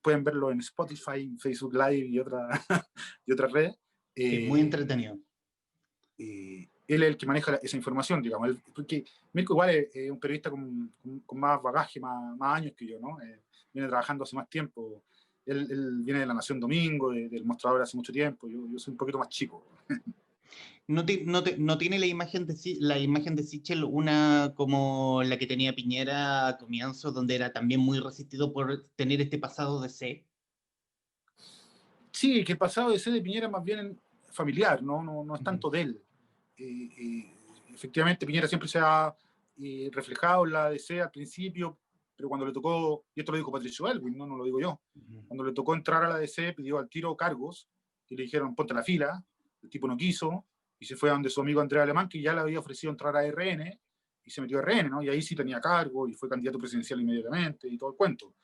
Pueden verlo en Spotify, Facebook Live y otras redes. Sí, muy entretenido. Él es el que maneja esa información, digamos. Porque Mirko igual es un periodista con más bagaje, más años que yo, ¿no? Viene trabajando hace más tiempo. Él viene de La Nación Domingo, del Mostrador hace mucho tiempo. Yo soy un poquito más chico. No tiene la imagen de Sichel una como la que tenía Piñera a comienzo, donde era también muy resistido por tener este pasado de C? Sí, que el pasado de sede de Piñera más bien familiar, no es tanto de él. Efectivamente, Piñera siempre se ha reflejado en la DC al principio, pero cuando le tocó, y esto lo dijo Patricio Elwin, no lo digo yo, cuando le tocó entrar a la DC pidió al tiro cargos, y le dijeron ponte la fila, el tipo no quiso, y se fue a donde su amigo Andrés Alemán, que ya le había ofrecido entrar a RN, y se metió a RN, ¿no? Y ahí sí tenía cargo, y fue candidato presidencial inmediatamente, y todo el cuento.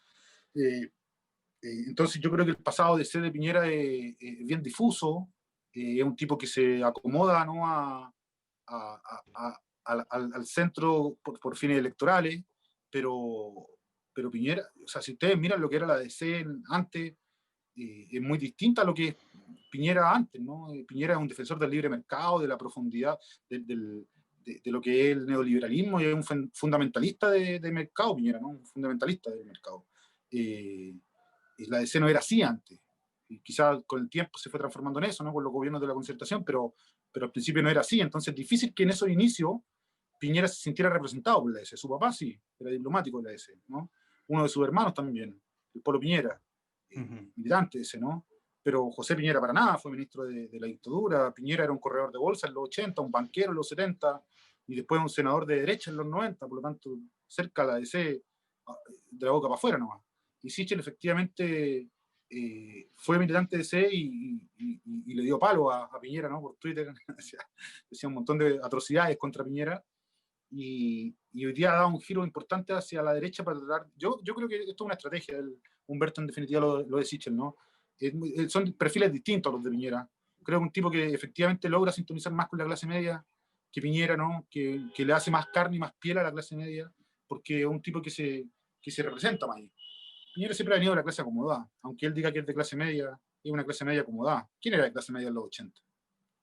Entonces yo creo que el pasado de C de Piñera es bien difuso, es un tipo que se acomoda, ¿no? Al centro por fines electorales, pero Piñera, o sea, si ustedes miran lo que era la DC antes, es muy distinta a lo que es Piñera antes, ¿no? Piñera es un defensor del libre mercado, de la profundidad de lo que es el neoliberalismo, y es un fundamentalista de mercado, Piñera, ¿no? Un fundamentalista del mercado. La DC no era así antes. Y quizás con el tiempo se fue transformando en eso, ¿no? Con los gobiernos de la concertación, pero al principio no era así. Entonces es difícil que en esos inicios Piñera se sintiera representado por la DC. Su papá sí, era diplomático de la DC, ¿no? Uno de sus hermanos también, el Polo Piñera, militante ese, ¿no? Pero José Piñera para nada fue ministro de la dictadura. Piñera era un corredor de bolsa en los 80, un banquero en los 70, y después un senador de derecha en los 90, por lo tanto, cerca a la DC, de la boca para afuera nomás. Y Sichel efectivamente fue militante de C y le dio palo a Piñera, ¿no? Por Twitter, decía un montón de atrocidades contra Piñera, y hoy día ha dado un giro importante hacia la derecha para tratar. Yo creo que esto es una estrategia, Humberto, en definitiva, lo de Sichel, ¿no? Son perfiles distintos a los de Piñera. Creo que un tipo que efectivamente logra sintonizar más con la clase media que Piñera, ¿no? Que le hace más carne y más piel a la clase media, porque es un tipo que se representa más ahí. Piñera siempre ha venido de la clase acomodada, aunque él diga que es de clase media, es una clase media acomodada. ¿Quién era de clase media en los 80?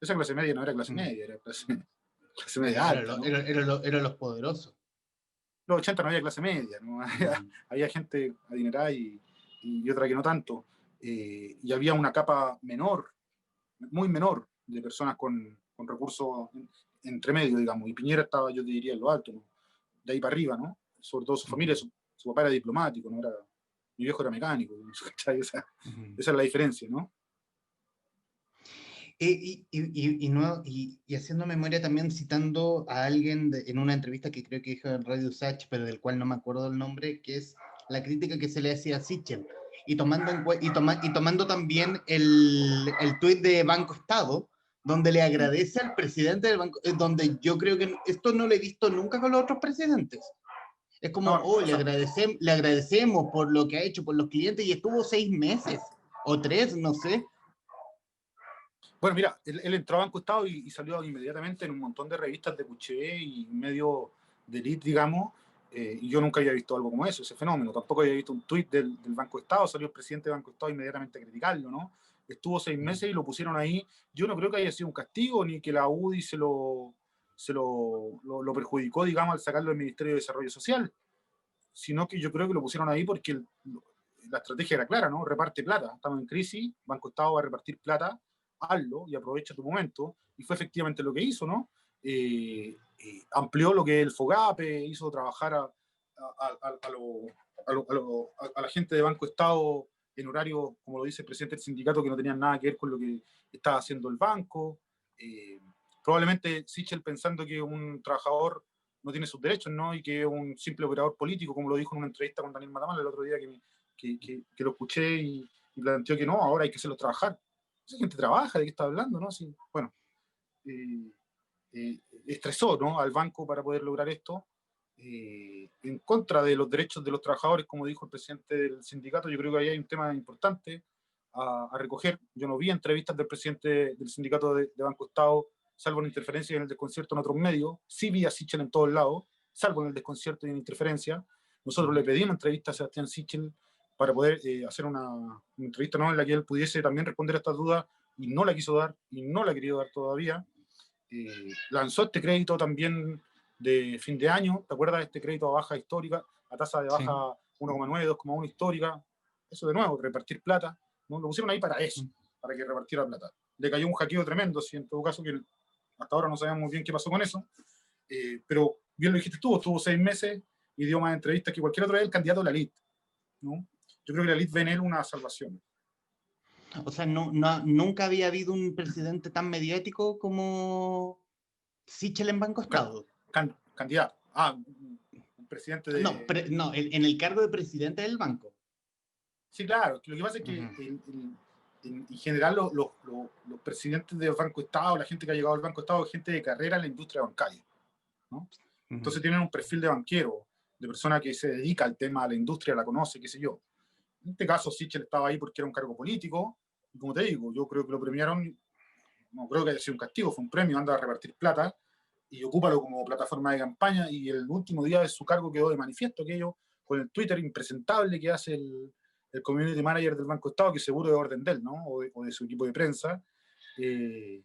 Esa clase media no era clase media, era clase media alta, ¿no? Eran los poderosos. Los 80 no había clase media, ¿no? Había gente adinerada y otra que no tanto. Y había una capa menor, muy menor, de personas con recursos entre medio, digamos. Y Piñera estaba, yo te diría, en lo alto, ¿no? De ahí para arriba, ¿no? Sobre todo su familia, Su papá era diplomático, no era, mi viejo era mecánico, ¿cachai? Esa es la diferencia, ¿no? Y haciendo memoria también citando a alguien en una entrevista que creo que dijo en Radio Sach, pero del cual no me acuerdo el nombre, que es la crítica que se le hacía a Sichel. Y tomando también el tuit de Banco Estado, donde le agradece al presidente del banco, donde yo creo que esto no lo he visto nunca con los otros presidentes. Es como, No, oh, o sea, le agradecemos por lo que ha hecho por los clientes y estuvo 6 meses o 3, no sé. bueno, mira, él entró a Banco Estado y salió inmediatamente en un montón de revistas de Cuché y medio de elite, digamos, y yo nunca había visto algo como eso, ese fenómeno. Tampoco había visto un tuit del Banco Estado, salió el presidente del Banco Estado inmediatamente a criticarlo, ¿no? Estuvo 6 meses y lo pusieron ahí. Yo no creo que haya sido un castigo ni que la UDI lo perjudicó, digamos, al sacarlo del Ministerio de Desarrollo Social, sino que yo creo que lo pusieron ahí porque la estrategia era clara, ¿no? Reparte plata, estamos en crisis, Banco Estado va a repartir plata, hazlo y aprovecha tu momento, y fue efectivamente lo que hizo, ¿no? Amplió lo que es el FOGAPE, hizo trabajar a la gente de Banco Estado en horario, como lo dice el presidente del sindicato, que no tenían nada que ver con lo que estaba haciendo el banco. Probablemente Sichel, pensando que un trabajador no tiene sus derechos, ¿no? Y que es un simple operador político, como lo dijo en una entrevista con Daniel Matamala el otro día que lo escuché y planteó que no, ahora hay que hacerlos trabajar. Esa gente trabaja, ¿de qué está hablando, no? Sí, bueno, eh, estresó, ¿no?, al banco para poder lograr esto, en contra de los derechos de los trabajadores, como dijo el presidente del sindicato. Yo creo que ahí hay un tema importante a recoger. Yo no vi entrevistas del presidente del sindicato de Banco Estado, salvo en interferencia y en el desconcierto en otros medios. Sí vi a Sichel en todos lados, salvo en el desconcierto y en interferencia. Nosotros le pedimos entrevista a Sebastián Sichel para poder hacer una entrevista, ¿no?, en la que él pudiese también responder a estas dudas, y no la quiso dar y no la ha querido dar todavía. Lanzó este crédito también de fin de año, ¿te acuerdas de este crédito a baja histórica, a tasa de baja Sí. 1,9, 2,1 histórica? Eso de nuevo, repartir plata, ¿no? Lo pusieron ahí para eso, para que repartiera plata. Le cayó un hackeo tremendo, si en todo caso, que hasta ahora no sabemos muy bien qué pasó con eso, pero bien lo dijiste tú, estuvo 6 meses y dio más entrevistas que cualquier otro vez el candidato de la elite, ¿no? Yo creo que la elite ve en él una salvación. O sea, nunca había habido un presidente tan mediático como Sichel en Banco Estado. Candidato. Un presidente No, de... no, en el cargo de presidente del banco. Sí, claro. Lo que pasa es que en general los presidentes del Banco Estado, la gente que ha llegado al Banco Estado, es gente de carrera en la industria bancaria, ¿no? Entonces tienen un perfil de banquero, de persona que se dedica al tema, a la industria, la conoce, qué sé yo. En este caso, Sichel estaba ahí porque era un cargo político, y como te digo, yo creo que lo premiaron, no creo que haya sido un castigo, fue un premio, anda a repartir plata, y ocúpalo como plataforma de campaña, y el último día de su cargo quedó de manifiesto aquello, con el Twitter impresentable que hace el community manager del Banco Estado, que seguro de orden de él, ¿no? O de su equipo de prensa. Y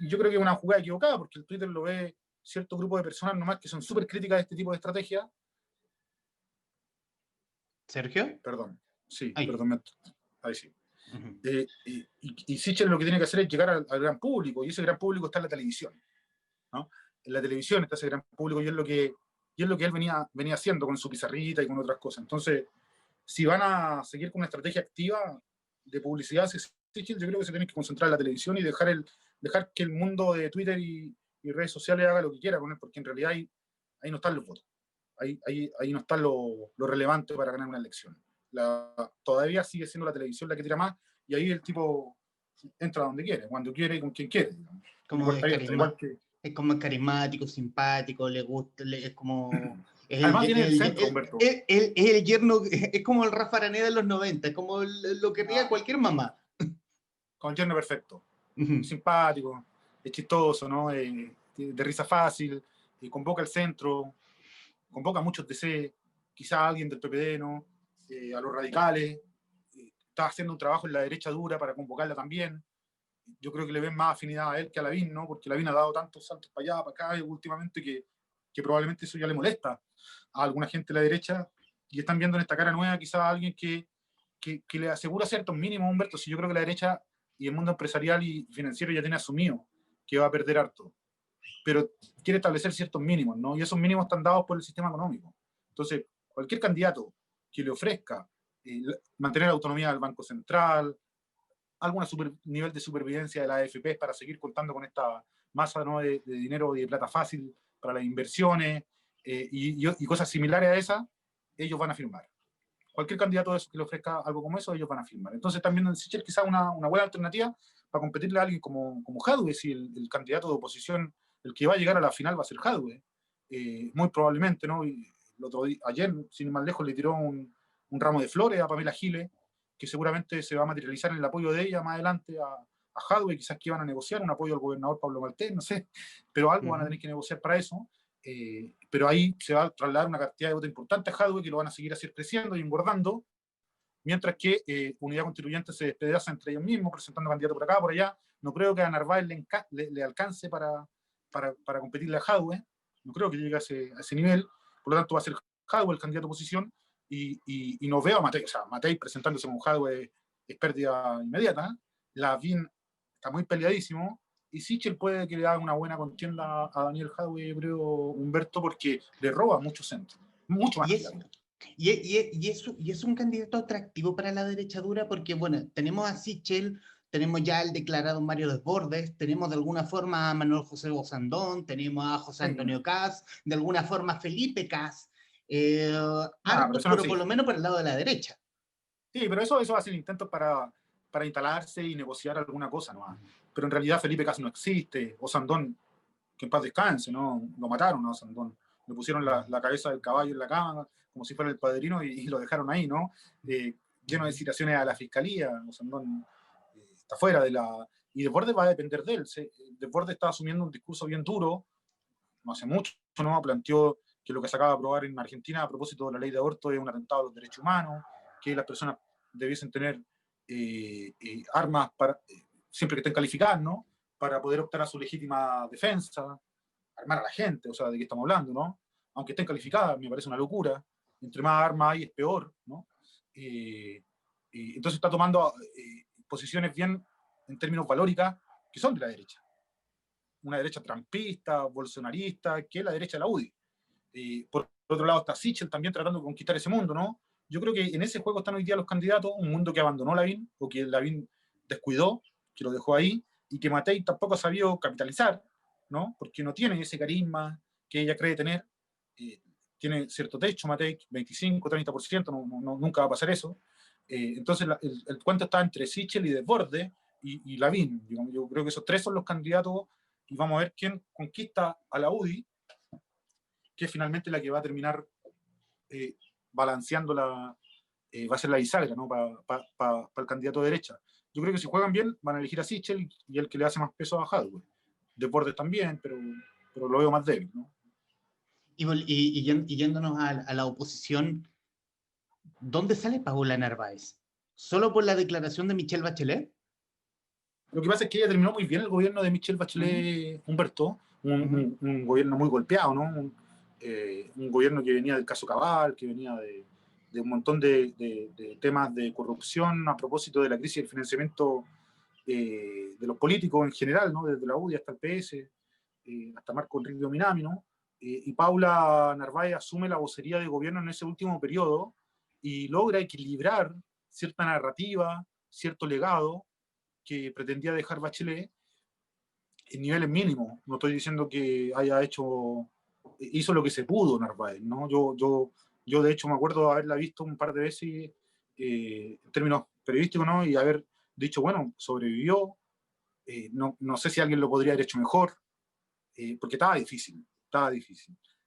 yo creo que es una jugada equivocada, porque el Twitter lo ve cierto grupo de personas nomás que son súper críticas de este tipo de estrategia. ¿Sergio? Perdón, sí, Ahí. perdón, ahí sí. Y Sichel lo que tiene que hacer es llegar al gran público, y ese gran público está en la televisión, ¿no? En la televisión está ese gran público, y es lo que él venía haciendo con su pizarrita y con otras cosas. Entonces, si van a seguir con una estrategia activa de publicidad, yo creo que se tienen que concentrar en la televisión y dejar que el mundo de Twitter y redes sociales haga lo que quiera con él, porque en realidad ahí no están los votos. Ahí no está lo relevante para ganar una elección. Todavía sigue siendo la televisión la que tira más, y ahí el tipo entra donde quiere, cuando quiere y con quien quiere. Como es como carismático, simpático, le gusta, es como... Además viene del centro, Humberto. Es el yerno, es como el Rafa Araneda de los 90, es como lo que quería cualquier mamá. Con el yerno perfecto. Simpático, es chistoso, ¿no? De risa fácil, convoca al centro, convoca a muchos DC, quizá a alguien del PPD, ¿no? A los radicales, está haciendo un trabajo en la derecha dura para convocarla también. Yo creo que le ven más afinidad a él que a Lavín, ¿no? Porque Lavín ha dado tantos saltos para allá, para acá últimamente, que probablemente eso ya le molesta a alguna gente de la derecha, y están viendo en esta cara nueva quizá a alguien que le asegura ciertos mínimos, Humberto. Si yo creo que la derecha y el mundo empresarial y financiero ya tiene asumido que va a perder harto, pero quiere establecer ciertos mínimos, ¿no? Y esos mínimos están dados por el sistema económico. Entonces, cualquier candidato que le ofrezca mantener la autonomía del Banco Central, algún nivel de supervivencia de las AFP para seguir contando con esta masa, ¿no?, de dinero y de plata fácil para las inversiones y cosas similares a esas, ellos van a firmar. Cualquier candidato de esos que le ofrezca algo como eso, ellos van a firmar. Entonces también en Sichel quizás una buena alternativa para competirle a alguien como Jadwe, si el candidato de oposición, el que va a llegar a la final va a ser Jadwe, muy probablemente, ¿no? Y ayer, sin ir más lejos, le tiró un ramo de flores a Pamela Giles, que seguramente se va a materializar en el apoyo de ella más adelante a Jadwe, quizás que van a negociar un apoyo al gobernador Pablo Maltés, no sé, pero algo van a tener que negociar para eso. Pero ahí se va a trasladar una cantidad de votos importante a Jadwe, que lo van a seguir así creciendo y engordando, mientras que Unidad Constituyente se despedaza entre ellos mismos, presentando candidatos por acá, por allá. No creo que a Narváez le alcance para competirle a Jadwe, no creo que llegue a ese nivel, por lo tanto va a ser Jadwe el candidato a oposición, y no veo a Matei, o sea, Matei presentándose con Jadwe es pérdida inmediata, Lavín está muy peleadísimo, y Sichel puede que le haga una buena contienda a Daniel Jadwe, yo creo, Humberto, porque le roba mucho centro, mucho más. Y es un candidato atractivo para la derecha dura porque, bueno, tenemos a Sichel, tenemos ya el declarado Mario Desbordes, tenemos de alguna forma a Manuel José Bosandón, tenemos a José Antonio Kast, de alguna forma Felipe Kast, hartos, pero por lo menos por el lado de la derecha. Sí, pero eso va a ser intentos para instalarse y negociar alguna cosa, ¿no? Pero en realidad Felipe Kast no existe, Osandón, que en paz descanse, ¿no? Lo mataron a Osandón, le pusieron la cabeza del caballo en la cama, como si fuera el padrino, y lo dejaron ahí, ¿no? Lleno de citaciones a la fiscalía, Osandón está fuera de la... Y Desbordes va a depender de él. Desbordes está asumiendo un discurso bien duro, no hace mucho, ¿no? Planteó que lo que se acaba de aprobar en Argentina a propósito de la ley de aborto es un atentado a los derechos humanos, que las personas debiesen tener armas para, siempre que estén calificadas, ¿no?, para poder optar a su legítima defensa, armar a la gente, o sea, ¿de qué estamos hablando, no? Aunque estén calificadas, me parece una locura. Entre más armas hay, es peor, ¿no? Entonces está tomando posiciones bien, en términos valóricas, que son de la derecha. Una derecha trampista, bolsonarista, que es la derecha de la UDI. Por otro lado está Sichel también tratando de conquistar ese mundo, ¿no? Yo creo que en ese juego están hoy día los candidatos, un mundo que abandonó Lavín, o que Lavín descuidó, que lo dejó ahí, y que Matei tampoco ha sabido capitalizar, ¿no? Porque no tiene ese carisma que ella cree tener. Tiene cierto techo, Matei, 25, 30%, nunca va a pasar eso. Entonces el cuento está entre Sichel y Desbordes y Lavín. Yo creo que esos tres son los candidatos, y vamos a ver quién conquista a la UDI, que es finalmente la que va a terminar balanceando va a ser la bisagra, ¿no?, para el candidato de derecha. Yo creo que si juegan bien van a elegir a Sichel, y el que le hace más peso a Jadwe. Deportes también, pero lo veo más débil, ¿no? Y yéndonos a la oposición, ¿dónde sale Paola Narváez? ¿Solo por la declaración de Michelle Bachelet? Lo que pasa es que ella terminó muy bien el gobierno de Michelle Bachelet, Humberto, un gobierno muy golpeado, ¿no? Un gobierno que venía del caso Cabal, que venía de un montón de temas de corrupción a propósito de la crisis del financiamiento de los políticos en general, ¿no? Desde la UDI hasta el PS, hasta Marco Enrique Minami, ¿no? Y Paula Narváez asume la vocería de gobierno en ese último periodo y logra equilibrar cierta narrativa, cierto legado que pretendía dejar Bachelet en niveles mínimos. No estoy diciendo que hizo lo que se pudo Narváez, ¿no? Yo de hecho me acuerdo de haberla visto un par de veces en términos periodísticos, ¿no? Y haber dicho, bueno, sobrevivió, no sé si alguien lo podría haber hecho mejor, porque estaba difícil.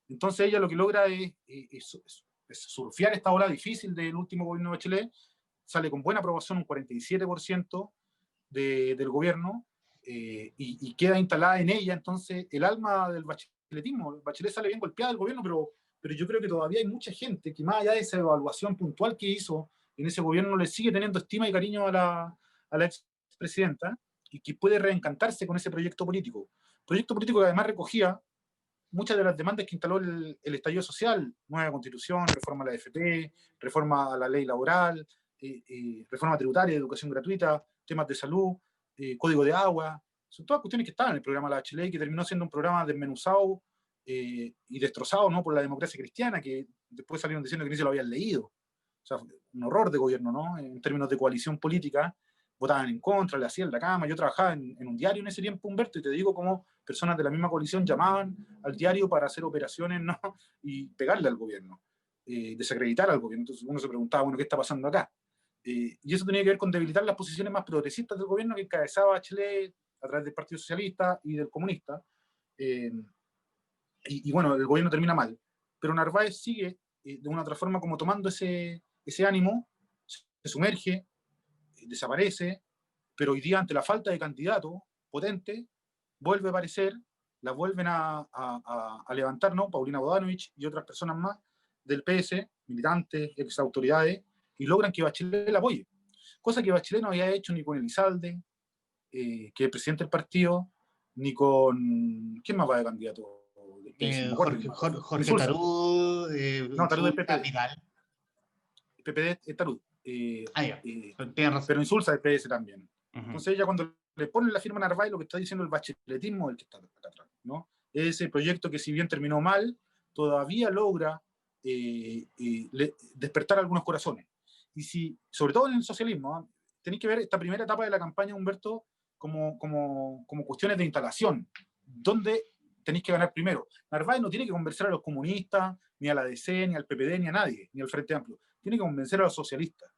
Entonces ella lo que logra es surfear esta ola difícil del último gobierno de Bachelet, sale con buena aprobación, un 47% del gobierno, y queda instalada en ella entonces el alma del bacheletismo. Bachelet sale bien golpeada del gobierno, pero yo creo que todavía hay mucha gente que, más allá de esa evaluación puntual que hizo en ese gobierno, le sigue teniendo estima y cariño a la expresidenta, y que puede reencantarse con ese proyecto político que además recogía muchas de las demandas que instaló el estallido social: nueva constitución, reforma a la AFP, reforma a la ley laboral, reforma tributaria, educación gratuita, temas de salud, código de agua. Son todas cuestiones que estaban en el programa de la Bachelet, que terminó siendo un programa desmenuzado y destrozado, ¿no?, por la democracia cristiana, que después salieron diciendo que ni se lo habían leído. O sea, un horror de gobierno, ¿no? En términos de coalición política, votaban en contra, le hacían la cama. Yo trabajaba en un diario en ese tiempo, Humberto, y te digo cómo personas de la misma coalición llamaban al diario para hacer operaciones, ¿no? Y pegarle al gobierno, desacreditar al gobierno. Entonces uno se preguntaba, bueno, ¿qué está pasando acá? Y eso tenía que ver con debilitar las posiciones más progresistas del gobierno que encabezaba Bachelet a través del Partido Socialista y del Comunista. Y bueno, el gobierno termina mal. Pero Narváez sigue de una otra forma como tomando ese ánimo, se sumerge, desaparece, pero hoy día ante la falta de candidato potente, vuelve a aparecer, la vuelven a levantar, ¿no? Paulina Bodanovich y otras personas más del PS, militantes, ex autoridades, y logran que Bachelet la apoye. Cosa que Bachelet no había hecho ni con Elizalde, que es presidente del partido, ni con... ¿Quién más va de candidato del PS? No me acuerdo. Jorge Tarud, No, Tarud del Insulza, PPD. Vidal. PPD es Tarud. Ya, tienes razón. Pero Insulza del PS también. Entonces ella cuando le ponen la firma a Narváez, lo que está diciendo el bacheletismo es el que está acá atrás, ¿no? Ese proyecto que si bien terminó mal, todavía logra despertar algunos corazones. Y si, sobre todo en el socialismo, ¿eh? Tenéis que ver esta primera etapa de la campaña, Humberto, como cuestiones de instalación, donde tenéis que ganar primero. Narváez no tiene que convencer a los comunistas, ni a la DC, ni al PPD, ni a nadie, ni al Frente Amplio. Tiene que convencer a los socialistas.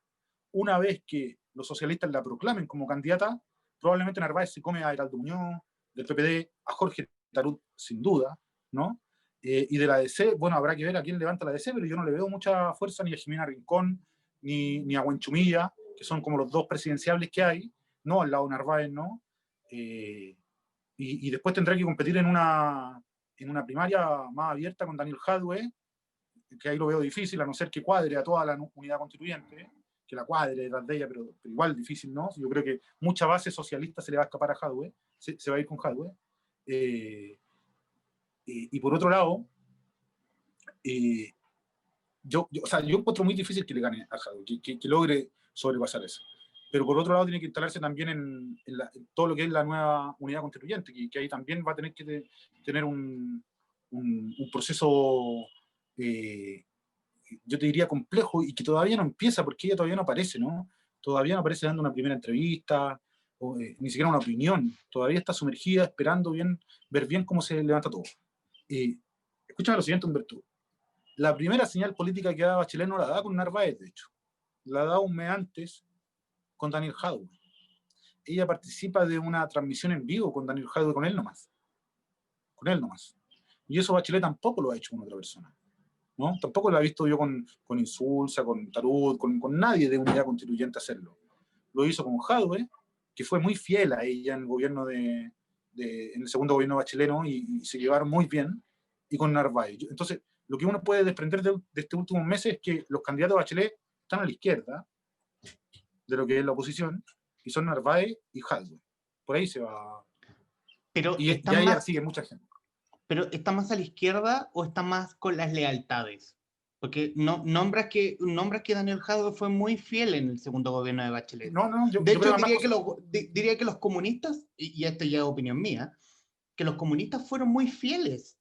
Una vez que los socialistas la proclamen como candidata, probablemente Narváez se come a Heraldo Muñoz, del PPD, a Jorge Tarut, sin duda, ¿no? Y de la DC, bueno, habrá que ver a quién levanta la DC, pero yo no le veo mucha fuerza ni a Jimena Rincón, ni a Huenchumilla, que son como los dos presidenciables que hay, ¿no? Al lado de Narváez, ¿no? Y después tendrá que competir en una primaria más abierta con Daniel Jadwe, que ahí lo veo difícil, a no ser que cuadre a toda la unidad constituyente, que la cuadre detrás de ella, pero igual difícil, ¿no? Yo creo que mucha base socialista se le va a escapar a Jadwe, se va a ir con Jadwe. Y por otro lado, yo encuentro muy difícil que le gane a Jadwe, que logre sobrepasar eso. Pero por otro lado tiene que instalarse también en todo lo que es la nueva unidad constituyente, que ahí también va a tener que tener un proceso, yo te diría complejo, y que todavía no empieza, porque ella todavía no aparece, ¿no? Todavía no aparece dando una primera entrevista, ni siquiera una opinión. Todavía está sumergida, esperando ver bien cómo se levanta todo. Escúchame lo siguiente, Humberto. La primera señal política que da Bachelet no la da con Narváez, de hecho. La da un mes antes con Daniel Jadwe. Ella participa de una transmisión en vivo con Daniel Jadwe, con él nomás. Con él nomás. Y eso Bachelet tampoco lo ha hecho con otra persona, ¿no? Tampoco lo he visto yo con Insulza, con Tarut, con nadie de unidad constituyente hacerlo. Lo hizo con Jadwe, que fue muy fiel a ella en el gobierno en el segundo gobierno bacheleno, y se llevaron muy bien, y con Narváez. Entonces, lo que uno puede desprender de estos últimos meses es que los candidatos de Bachelet están a la izquierda de lo que es la oposición, y son Narváez y Jadwe. Por ahí se va. Pero y ahí más, sigue mucha gente. ¿Pero está más a la izquierda o está más con las lealtades? Porque no, nombras que Daniel Jadwe fue muy fiel en el segundo gobierno de Bachelet. De hecho, diría que los comunistas, y esto ya es opinión mía, que los comunistas fueron muy fieles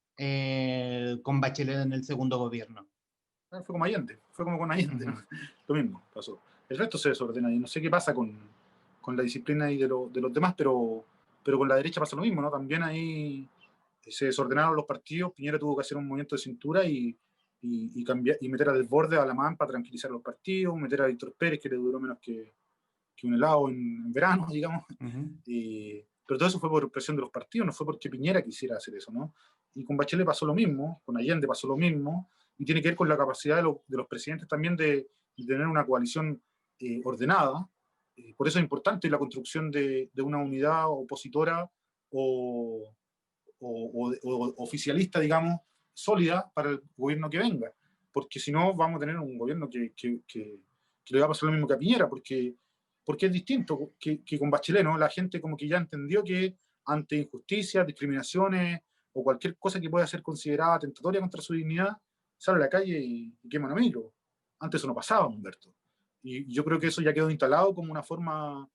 con Bachelet en el segundo gobierno. Fue como Allende, fue como con Allende, ¿no? Lo mismo pasó. El resto se desordena, y no sé qué pasa con la disciplina ahí de los demás, pero con la derecha pasa lo mismo, ¿no? También ahí se desordenaron los partidos. Piñera tuvo que hacer un movimiento de cintura y cambiar, y meter a Desbordes a la MAN para tranquilizar los partidos, meter a Víctor Pérez, que le duró menos que un helado en verano, digamos. Pero todo eso fue por presión de los partidos, no fue porque Piñera quisiera hacer eso, ¿no? Y con Bachelet pasó lo mismo, con Allende pasó lo mismo, y tiene que ver con la capacidad de los presidentes también de tener una coalición ordenada. Por eso es importante la construcción de una unidad opositora o oficialista, digamos, sólida para el gobierno que venga, porque si no vamos a tener un gobierno que le va a pasar lo mismo que a Piñera, porque es distinto que con Bachelet, ¿no? La gente como que ya entendió que ante injusticias, discriminaciones o cualquier cosa que pueda ser considerada tentatoria contra su dignidad, sale a la calle y quema un amigo. Antes eso no pasaba, Humberto. Y yo creo que eso ya quedó instalado como una forma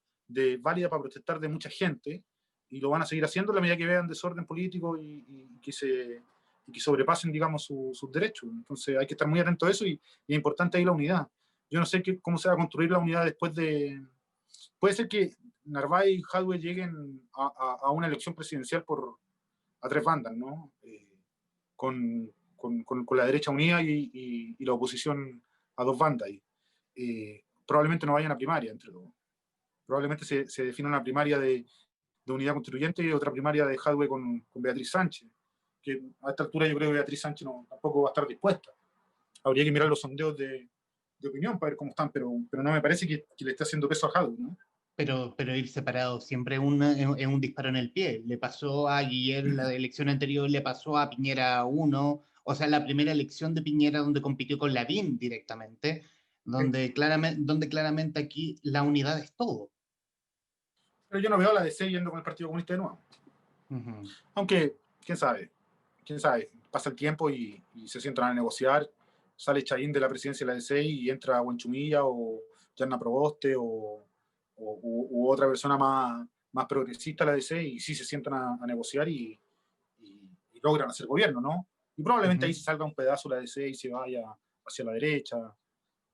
válida para protestar de mucha gente, y lo van a seguir haciendo a la medida que vean desorden político y que se y que sobrepasen, digamos, sus derechos. Entonces hay que estar muy atento a eso y es importante ahí la unidad. Yo no sé cómo se va a construir la unidad después de... Puede ser que Narváez y Jadwe lleguen a una elección presidencial a tres bandas, ¿no? Con la derecha unida y la oposición a dos bandas. Probablemente no vayan a primaria entre todos. Probablemente se defina una primaria de unidad constituyente y otra primaria de Jadwe con Beatriz Sánchez, que a esta altura yo creo que Beatriz Sánchez tampoco va a estar dispuesta. Habría que mirar los sondeos de opinión para ver cómo están, pero no me parece que le esté haciendo peso a Jadwe, ¿no? Pero ir separado siempre es un disparo en el pie. Le pasó a Guillermo la elección anterior, le pasó a Piñera 1, o sea, la primera elección de Piñera donde compitió con Lavín directamente, donde claramente aquí la unidad es todo. Pero yo no veo a la DC yendo con el Partido Comunista de nuevo. Aunque, quién sabe, pasa el tiempo y se sientan a negociar, sale Chaín de la presidencia de la DC y entra Huenchumilla o Yarna Proboste u otra persona más progresista de la DC y sí se sientan a negociar y logran hacer gobierno, ¿no? Y probablemente ahí se salga un pedazo de la DC y se vaya hacia la derecha,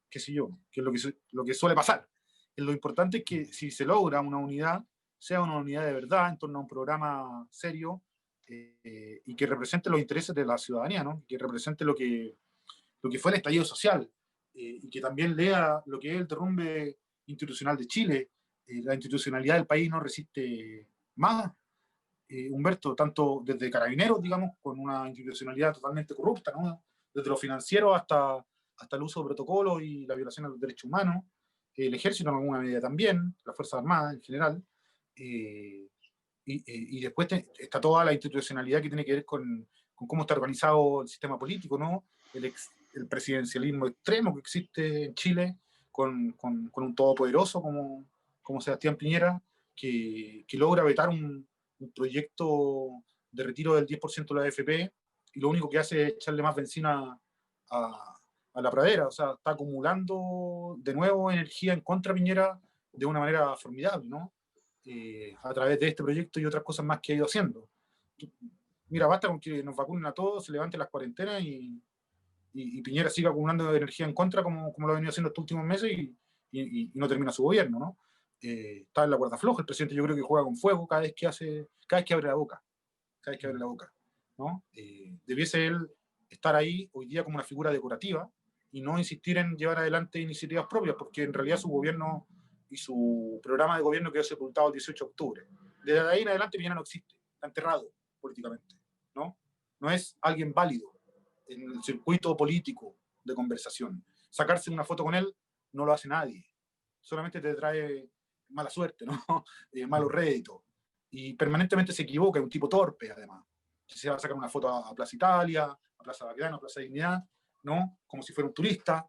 qué sé yo, que es lo que suele pasar. Lo importante es que si se logra una unidad, sea una unidad de verdad en torno a un programa serio y que represente los intereses de la ciudadanía, ¿no? Que represente lo que fue el estallido social y que también lea lo que es el derrumbe institucional de Chile. La institucionalidad del país no resiste más, Humberto, tanto desde Carabineros, digamos, con una institucionalidad totalmente corrupta, ¿no? Desde lo financiero hasta el uso de protocolos y la violación de los derechos humanos, el ejército en alguna medida también, las Fuerzas Armadas en general, y después está toda la institucionalidad que tiene que ver con cómo está organizado el sistema político, ¿no? El presidencialismo extremo que existe en Chile, con un todopoderoso como Sebastián Piñera, que logra vetar un proyecto de retiro del 10% de la AFP y lo único que hace es echarle más benzina a la pradera. O sea, está acumulando de nuevo energía en contra de Piñera de una manera formidable, ¿no? A través de este proyecto y otras cosas más que ha ido haciendo. Mira, basta con que nos vacunen a todos, se levanten las cuarentenas y Piñera siga acumulando energía en contra como lo ha venido haciendo estos últimos meses y no termina su gobierno, ¿no? Está en la cuerda floja, el presidente yo creo que juega con fuego cada vez que abre la boca, ¿no? Debiese él estar ahí hoy día como una figura decorativa y no insistir en llevar adelante iniciativas propias, porque en realidad su gobierno y su programa de gobierno quedó sepultado el 18 de octubre. Desde ahí en adelante Piñera no existe, está enterrado políticamente, ¿no? No es alguien válido en el circuito político de conversación. Sacarse una foto con él no lo hace nadie, solamente te trae mala suerte, ¿no? Malos réditos. Y permanentemente se equivoca, es un tipo torpe, además. Se va a sacar una foto a Plaza Italia, a Plaza Baquedano, a Plaza Dignidad, ¿no? Como si fuera un turista,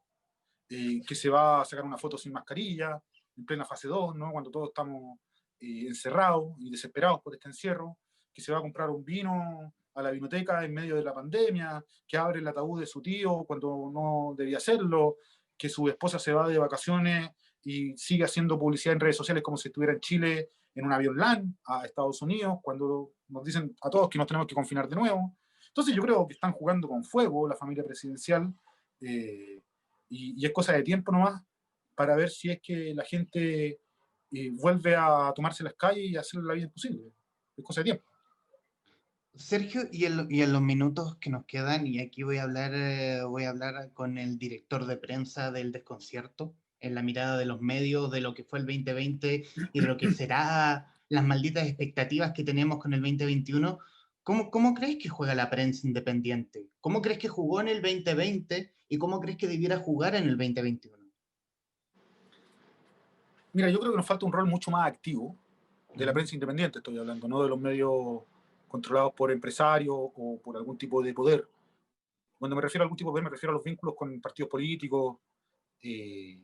que se va a sacar una foto sin mascarilla, en plena fase 2, ¿no? Cuando todos estamos encerrados y desesperados por este encierro, que se va a comprar un vino a la vinoteca en medio de la pandemia, que abre el ataúd de su tío cuando no debía hacerlo, que su esposa se va de vacaciones y sigue haciendo publicidad en redes sociales como si estuviera en Chile en un avión LAN a Estados Unidos, cuando nos dicen a todos que nos tenemos que confinar de nuevo. Entonces yo creo que están jugando con fuego la familia presidencial y es cosa de tiempo nomás para ver si es que la gente vuelve a tomarse las calles y hacer la vida imposible. Es cosa de tiempo. Sergio, y en los minutos que nos quedan, y aquí voy a hablar con el director de prensa del desconcierto, en la mirada de los medios, de lo que fue el 2020 y de lo que será las malditas expectativas que tenemos con el 2021. ¿Cómo crees que juega la prensa independiente? ¿Cómo crees que jugó en el 2020 y cómo crees que debiera jugar en el 2021? Mira, yo creo que nos falta un rol mucho más activo de la prensa independiente, estoy hablando, no de los medios controlados por empresarios o por algún tipo de poder. Cuando me refiero a algún tipo de poder, me refiero a los vínculos con partidos políticos que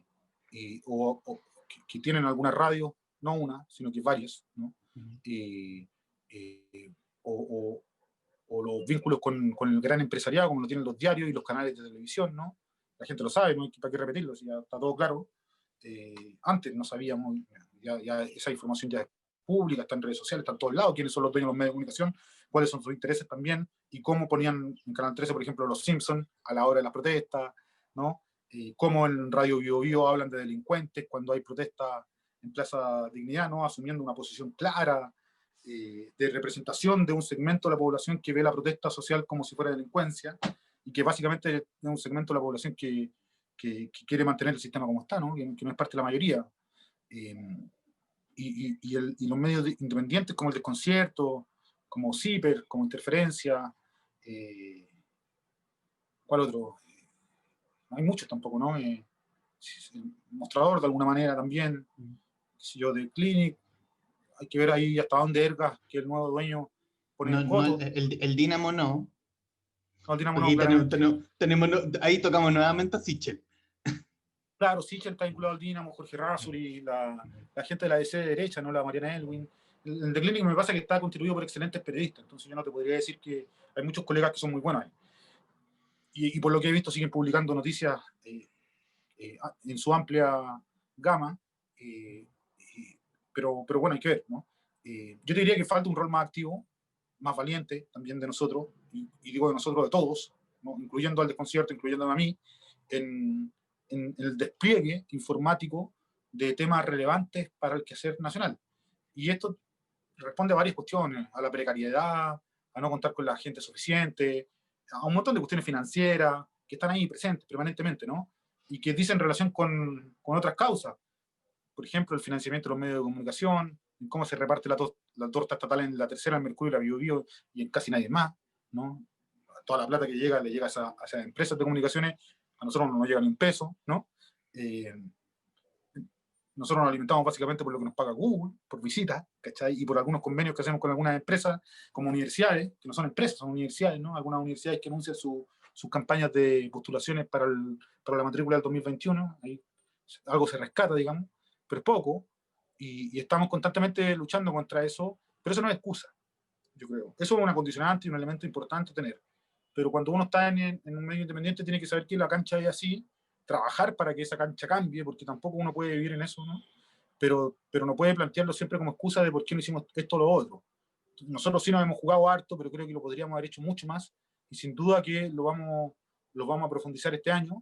tienen alguna radio, no una, sino que varias, ¿no? O los vínculos con el gran empresariado, como lo tienen los diarios y los canales de televisión, ¿no? La gente lo sabe, no hay para qué repetirlo, ya está todo claro. Antes no sabíamos, ya esa información ya pública, está en redes sociales, está en todos lados, quiénes son los dueños de los medios de comunicación, cuáles son sus intereses también, y cómo ponían en Canal 13, por ejemplo, Los Simpsons a la hora de las protestas, ¿no? Cómo en Radio Bio Bio hablan de delincuentes cuando hay protestas en Plaza Dignidad, ¿no? Asumiendo una posición clara, de representación de un segmento de la población que ve la protesta social como si fuera delincuencia, y que básicamente es un segmento de la población que quiere mantener el sistema como está, ¿no? Que no es parte de la mayoría. Y los medios independientes como el Desconcierto, como CIPER, como Interferencia, ¿cuál otro? No hay muchos tampoco, ¿no? El Mostrador de alguna manera también, si yo, de Clinic, hay que ver ahí hasta dónde Ergas, que es el nuevo dueño, pone No, el no, coto. el Dínamo no. No, Dinamo Porque no, ahí claramente. ahí tocamos nuevamente a Sichel. Claro, Sichel está vinculado al Dinamo, Jorge Rasuri, la gente de la DC de derecha, ¿no? La Mariana Elwin. El The Clinic me pasa que está contribuido por excelentes periodistas, entonces yo no te podría decir que hay muchos colegas que son muy buenos ahí. Y por lo que he visto siguen publicando noticias en su amplia gama, eh, pero bueno, hay que ver, ¿no? Yo te diría que falta un rol más activo, más valiente también de nosotros, y digo de nosotros, de todos, ¿no? Incluyendo al Desconcierto, incluyéndome a mí, en el despliegue informático de temas relevantes para el quehacer nacional. Y esto responde a varias cuestiones, a la precariedad, a no contar con la gente suficiente, a un montón de cuestiones financieras que están ahí presentes permanentemente, ¿no? Y que dicen relación con otras causas. Por ejemplo, el financiamiento de los medios de comunicación, en cómo se reparte la torta estatal en la Tercera, el Mercurio, la Bio Bio y en casi nadie más, ¿no? Toda la plata que llega le llega a esas empresas de comunicaciones, a nosotros no nos llega ni un peso, ¿no? Nosotros nos alimentamos básicamente por lo que nos paga Google, por visitas, ¿cachai? Y por algunos convenios que hacemos con algunas empresas, como universidades, que no son empresas, son universidades, ¿no? Algunas universidades que anuncian sus campañas de postulaciones para la matrícula del 2021, ahí algo se rescata, digamos, pero es poco, y estamos constantemente luchando contra eso, pero eso no es excusa, yo creo. Eso es una condicionante y un elemento importante tener. Pero cuando uno está en un medio independiente, tiene que saber que la cancha es así, trabajar para que esa cancha cambie, porque tampoco uno puede vivir en eso, ¿no? Pero no puede plantearlo siempre como excusa de por qué no hicimos esto o lo otro. Nosotros sí nos hemos jugado harto, pero creo que lo podríamos haber hecho mucho más, y sin duda que lo vamos a profundizar este año,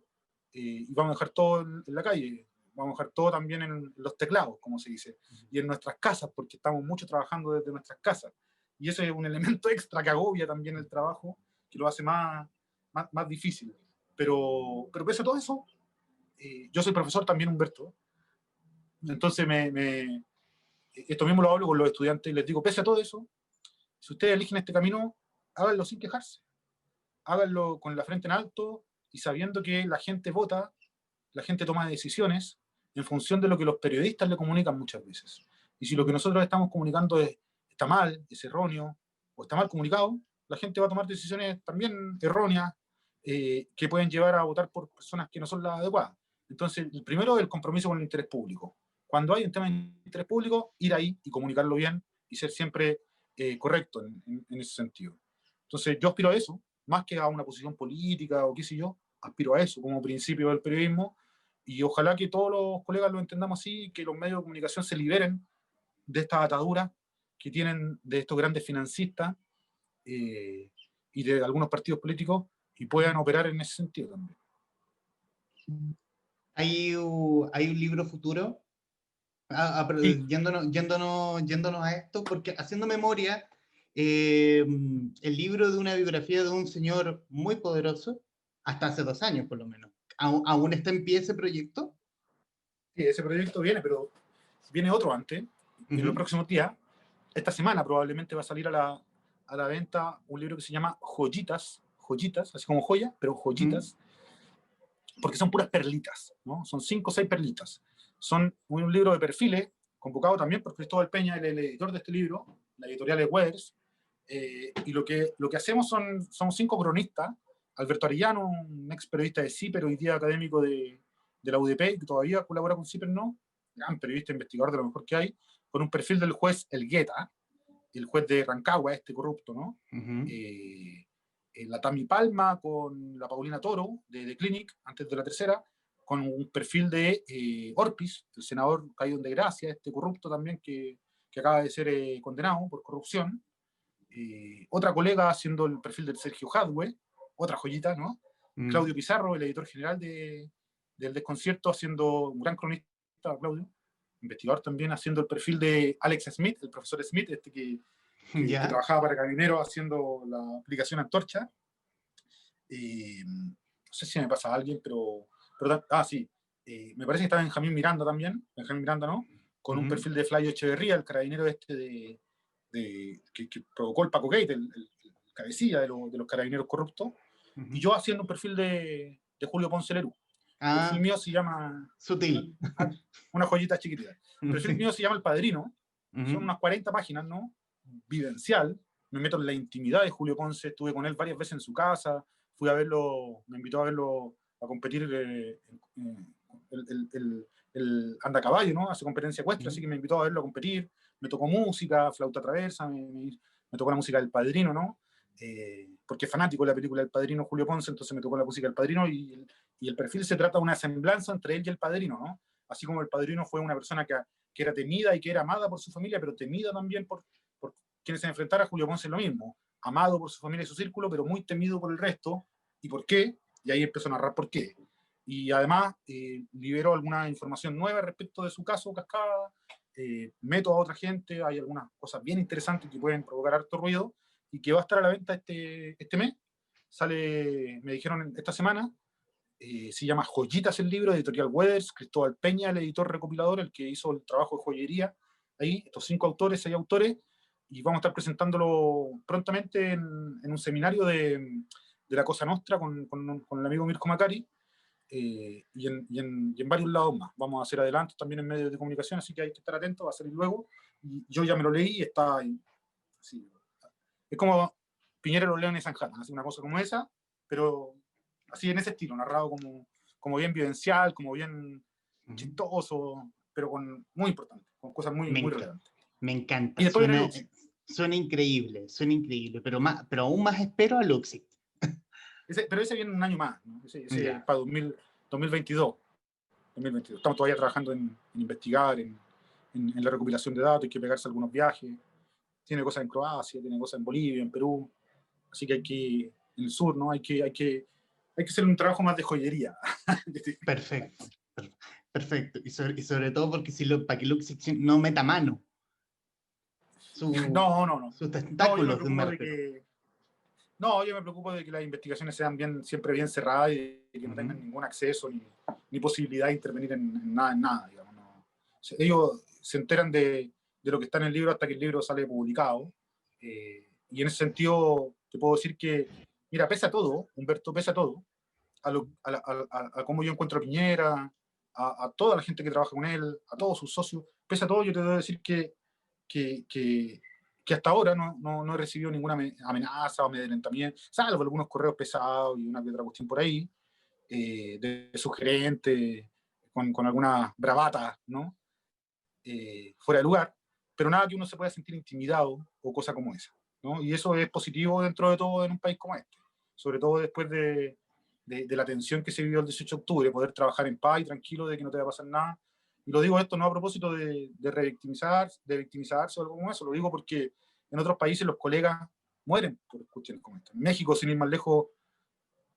y vamos a dejar todo en la calle, vamos a dejar todo también en los teclados, como se dice, y en nuestras casas, porque estamos mucho trabajando desde nuestras casas. Y ese es un elemento extra que agobia también el trabajo, que lo hace más difícil. Pero pese a todo eso, yo soy profesor también, Humberto, entonces esto mismo lo hablo con los estudiantes y les digo, pese a todo eso, si ustedes eligen este camino, háganlo sin quejarse, háganlo con la frente en alto y sabiendo que la gente vota, la gente toma decisiones en función de lo que los periodistas le comunican muchas veces. Y si lo que nosotros estamos comunicando está mal, es erróneo, o está mal comunicado, la gente va a tomar decisiones también erróneas, que pueden llevar a votar por personas que no son las adecuadas. Entonces, el primero es el compromiso con el interés público. Cuando hay un tema de interés público, ir ahí y comunicarlo bien y ser siempre correcto en ese sentido. Entonces, yo aspiro a eso, más que a una posición política o qué sé yo, aspiro a eso como principio del periodismo, y ojalá que todos los colegas lo entendamos así, que los medios de comunicación se liberen de esta atadura que tienen de estos grandes financistas, y de algunos partidos políticos, y puedan operar en ese sentido también. Hay un libro futuro, pero Sí, yéndonos a esto, porque haciendo memoria, el libro de una biografía de un señor muy poderoso, hasta hace 2 años por lo menos. ¿Aún está en pie ese proyecto? sí, ese proyecto viene, pero viene otro antes, en los próximos días. Esta semana probablemente va a salir a la venta un libro que se llama Joyitas, así como joya, pero joyitas, porque son puras perlitas, ¿no? Son 5 o 6 perlitas. Son un libro de perfiles, convocado también por Cristóbal Peña, el editor de este libro, la editorial es Weathers, y lo que hacemos somos 5 cronistas. Alberto Arellano, un ex periodista de CIPER, hoy día académico de la UDP, que todavía colabora con CIPER, ¿no? Gran periodista, investigador de lo mejor que hay, con un perfil del juez Elgueta, el juez de Rancagua, este corrupto, ¿no? La Tami Palma con la Paulina Toro de The Clinic, antes de la Tercera, con un perfil de Orpis, el senador caído en desgracia, este corrupto también que que acaba de ser condenado por corrupción. Otra colega haciendo el perfil del Sergio Hadwe, otra joyita, ¿no? Claudio Pizarro, el editor general del Desconcierto, haciendo un gran cronista, Claudio, investigador también, haciendo el perfil de Alex Smith, el profesor Smith, que trabajaba para Carabineros haciendo la aplicación Antorcha. No sé si me pasa a alguien, pero sí, me parece que está Benjamín Miranda también, Benjamín Miranda, ¿no? Con un perfil de Flavio Echeverría, el carabinero que provocó el Paco Gate, el cabecilla de los carabineros corruptos, y yo haciendo un perfil de Julio Ponce Lerú. El perfil mío se llama... Sutil. Una joyita chiquitita. El perfil mío se llama El Padrino, son unas 40 páginas, ¿no? Vivencial, me meto en la intimidad de Julio Ponce, estuve con él varias veces en su casa, fui a verlo, me invitó a verlo a competir el anda a caballo, ¿no? Hace competencia ecuestre, así que me invitó a verlo a competir, me tocó música, flauta traversa, me tocó la música del Padrino, ¿no? Porque es fanático de la película El Padrino Julio Ponce, entonces me tocó la música del Padrino y el perfil se trata de una semblanza entre él y el Padrino, ¿no? Así como el Padrino fue una persona que era temida y que era amada por su familia, pero temida también por quienes se enfrentara, Julio Ponce es lo mismo, amado por su familia y su círculo, pero muy temido por el resto. ¿Y por qué? Y ahí empezó a narrar por qué. Y además liberó alguna información nueva respecto de su caso, Cascada, meto a otra gente, hay algunas cosas bien interesantes que pueden provocar harto ruido, y que va a estar a la venta este mes. Sale, me dijeron esta semana, se llama Joyitas el libro, editorial Weathers, Cristóbal Peña, el editor recopilador, el que hizo el trabajo de joyería, ahí, estos 5 autores, 6 autores, y vamos a estar presentándolo prontamente en un seminario de la Cosa Nostra con el amigo Mirko Macari, y en varios lados más. Vamos a hacer adelantos también en medios de comunicación, así que hay que estar atentos, va a salir luego, y yo ya me lo leí y está ahí. Así, es como Piñera los Leones San Jana, así una cosa como esa, pero así en ese estilo, narrado como bien vivencial, como bien chistoso, pero muy importante, con cosas muy relevantes. Me encanta, y después suena increíble, pero aún más espero a Luxit. Pero ese viene un año más, ¿no? Ese para 2022. Estamos todavía trabajando en investigar, en la recopilación de datos, hay que pegarse algunos viajes. Tiene cosas en Croacia, tiene cosas en Bolivia, en Perú, así que en el sur, ¿no? Hay que hacer un trabajo más de joyería. Perfecto. Y sobre todo porque para que Luxit no meta mano. No. Sus tentáculos yo me preocupo de que las investigaciones sean siempre bien cerradas y que no tengan ningún acceso ni posibilidad de intervenir en nada, digamos, ¿no? Ellos se enteran de lo que está en el libro hasta que el libro sale publicado, y en ese sentido te puedo decir que, mira, pesa todo, Humberto, pesa todo, a cómo yo encuentro a Piñera, a toda la gente que trabaja con él, a todos sus socios, pesa todo. Yo te debo decir que hasta ahora no he recibido ninguna amenaza o amedrentamiento, salvo algunos correos pesados y una que otra cuestión por ahí, de sugerente, con alguna bravata, ¿no? Fuera de lugar, pero nada que uno se pueda sentir intimidado o cosa como esa, ¿no? Y eso es positivo dentro de todo en un país como este, sobre todo después de la tensión que se vivió el 18 de octubre, poder trabajar en paz y tranquilo de que no te va a pasar nada. Y lo digo esto no a propósito de victimizarse o algo como eso, lo digo porque en otros países los colegas mueren por cuestiones como esta. En México, sin ir más lejos,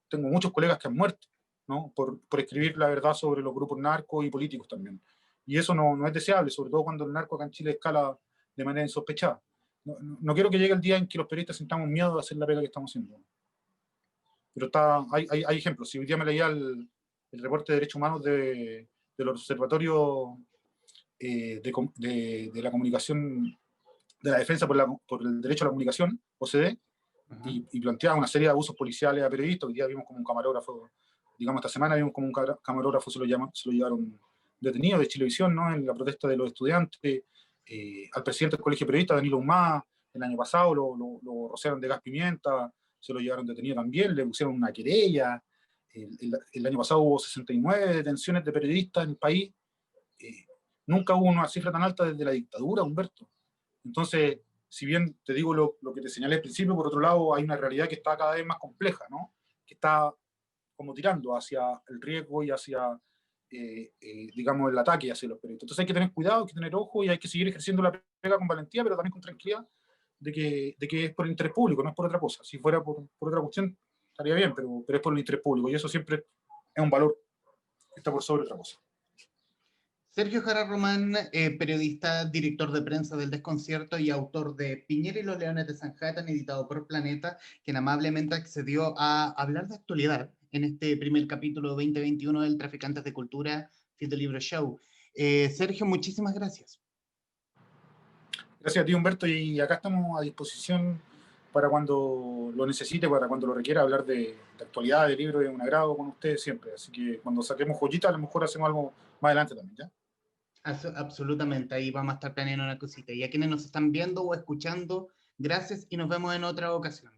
tengo muchos colegas que han muerto, ¿no? Por escribir la verdad sobre los grupos narcos y políticos también. Y eso no es deseable, sobre todo cuando el narco acá en Chile escala de manera insospechada. No quiero que llegue el día en que los periodistas sintamos miedo de hacer la pega que estamos haciendo. Pero hay ejemplos. Si hoy día me leía el reporte de derechos humanos del Observatorio de la Comunicación, de la Defensa por el Derecho a la Comunicación, OCDE, y planteaba una serie de abusos policiales a periodistas. Hoy día vimos como un camarógrafo, digamos, esta semana vimos como un camarógrafo se lo llevaron detenido de Chilevisión, ¿no? En la protesta de los estudiantes. Al presidente del Colegio de Periodistas, Danilo Humá, el año pasado lo rociaron de gas pimienta, se lo llevaron detenido también, le pusieron una querella. El año pasado hubo 69 detenciones de periodistas en el país. Nunca hubo una cifra tan alta desde la dictadura, Humberto. Entonces, si bien te digo lo que te señalé al principio, por otro lado hay una realidad que está cada vez más compleja, ¿no? Que está como tirando hacia el riesgo y hacia digamos, el ataque hacia los periodistas. Entonces hay que tener cuidado, hay que tener ojo y hay que seguir ejerciendo la pega con valentía, pero también con tranquilidad de que es por el interés público, no es por otra cosa. Si fuera por otra cuestión, estaría bien, pero es por el interés público y eso siempre es un valor que está por sobre otra cosa. Sergio Jara Román, periodista, director de prensa del Desconcierto y autor de Piñera y los Leones de Sanhattan, editado por Planeta, quien amablemente accedió a hablar de actualidad en este primer capítulo 2021 del Traficantes de Cultura, Fit the Libro Show. Sergio, muchísimas gracias. Gracias a ti, Humberto, y acá estamos a disposición para cuando lo necesite, para cuando lo requiera. Hablar de actualidad, de libros, es un agrado con ustedes siempre. Así que cuando saquemos joyitas, a lo mejor hacemos algo más adelante también, ¿ya? Absolutamente, ahí vamos a estar planeando una cosita. Y a quienes nos están viendo o escuchando, gracias y nos vemos en otra ocasión.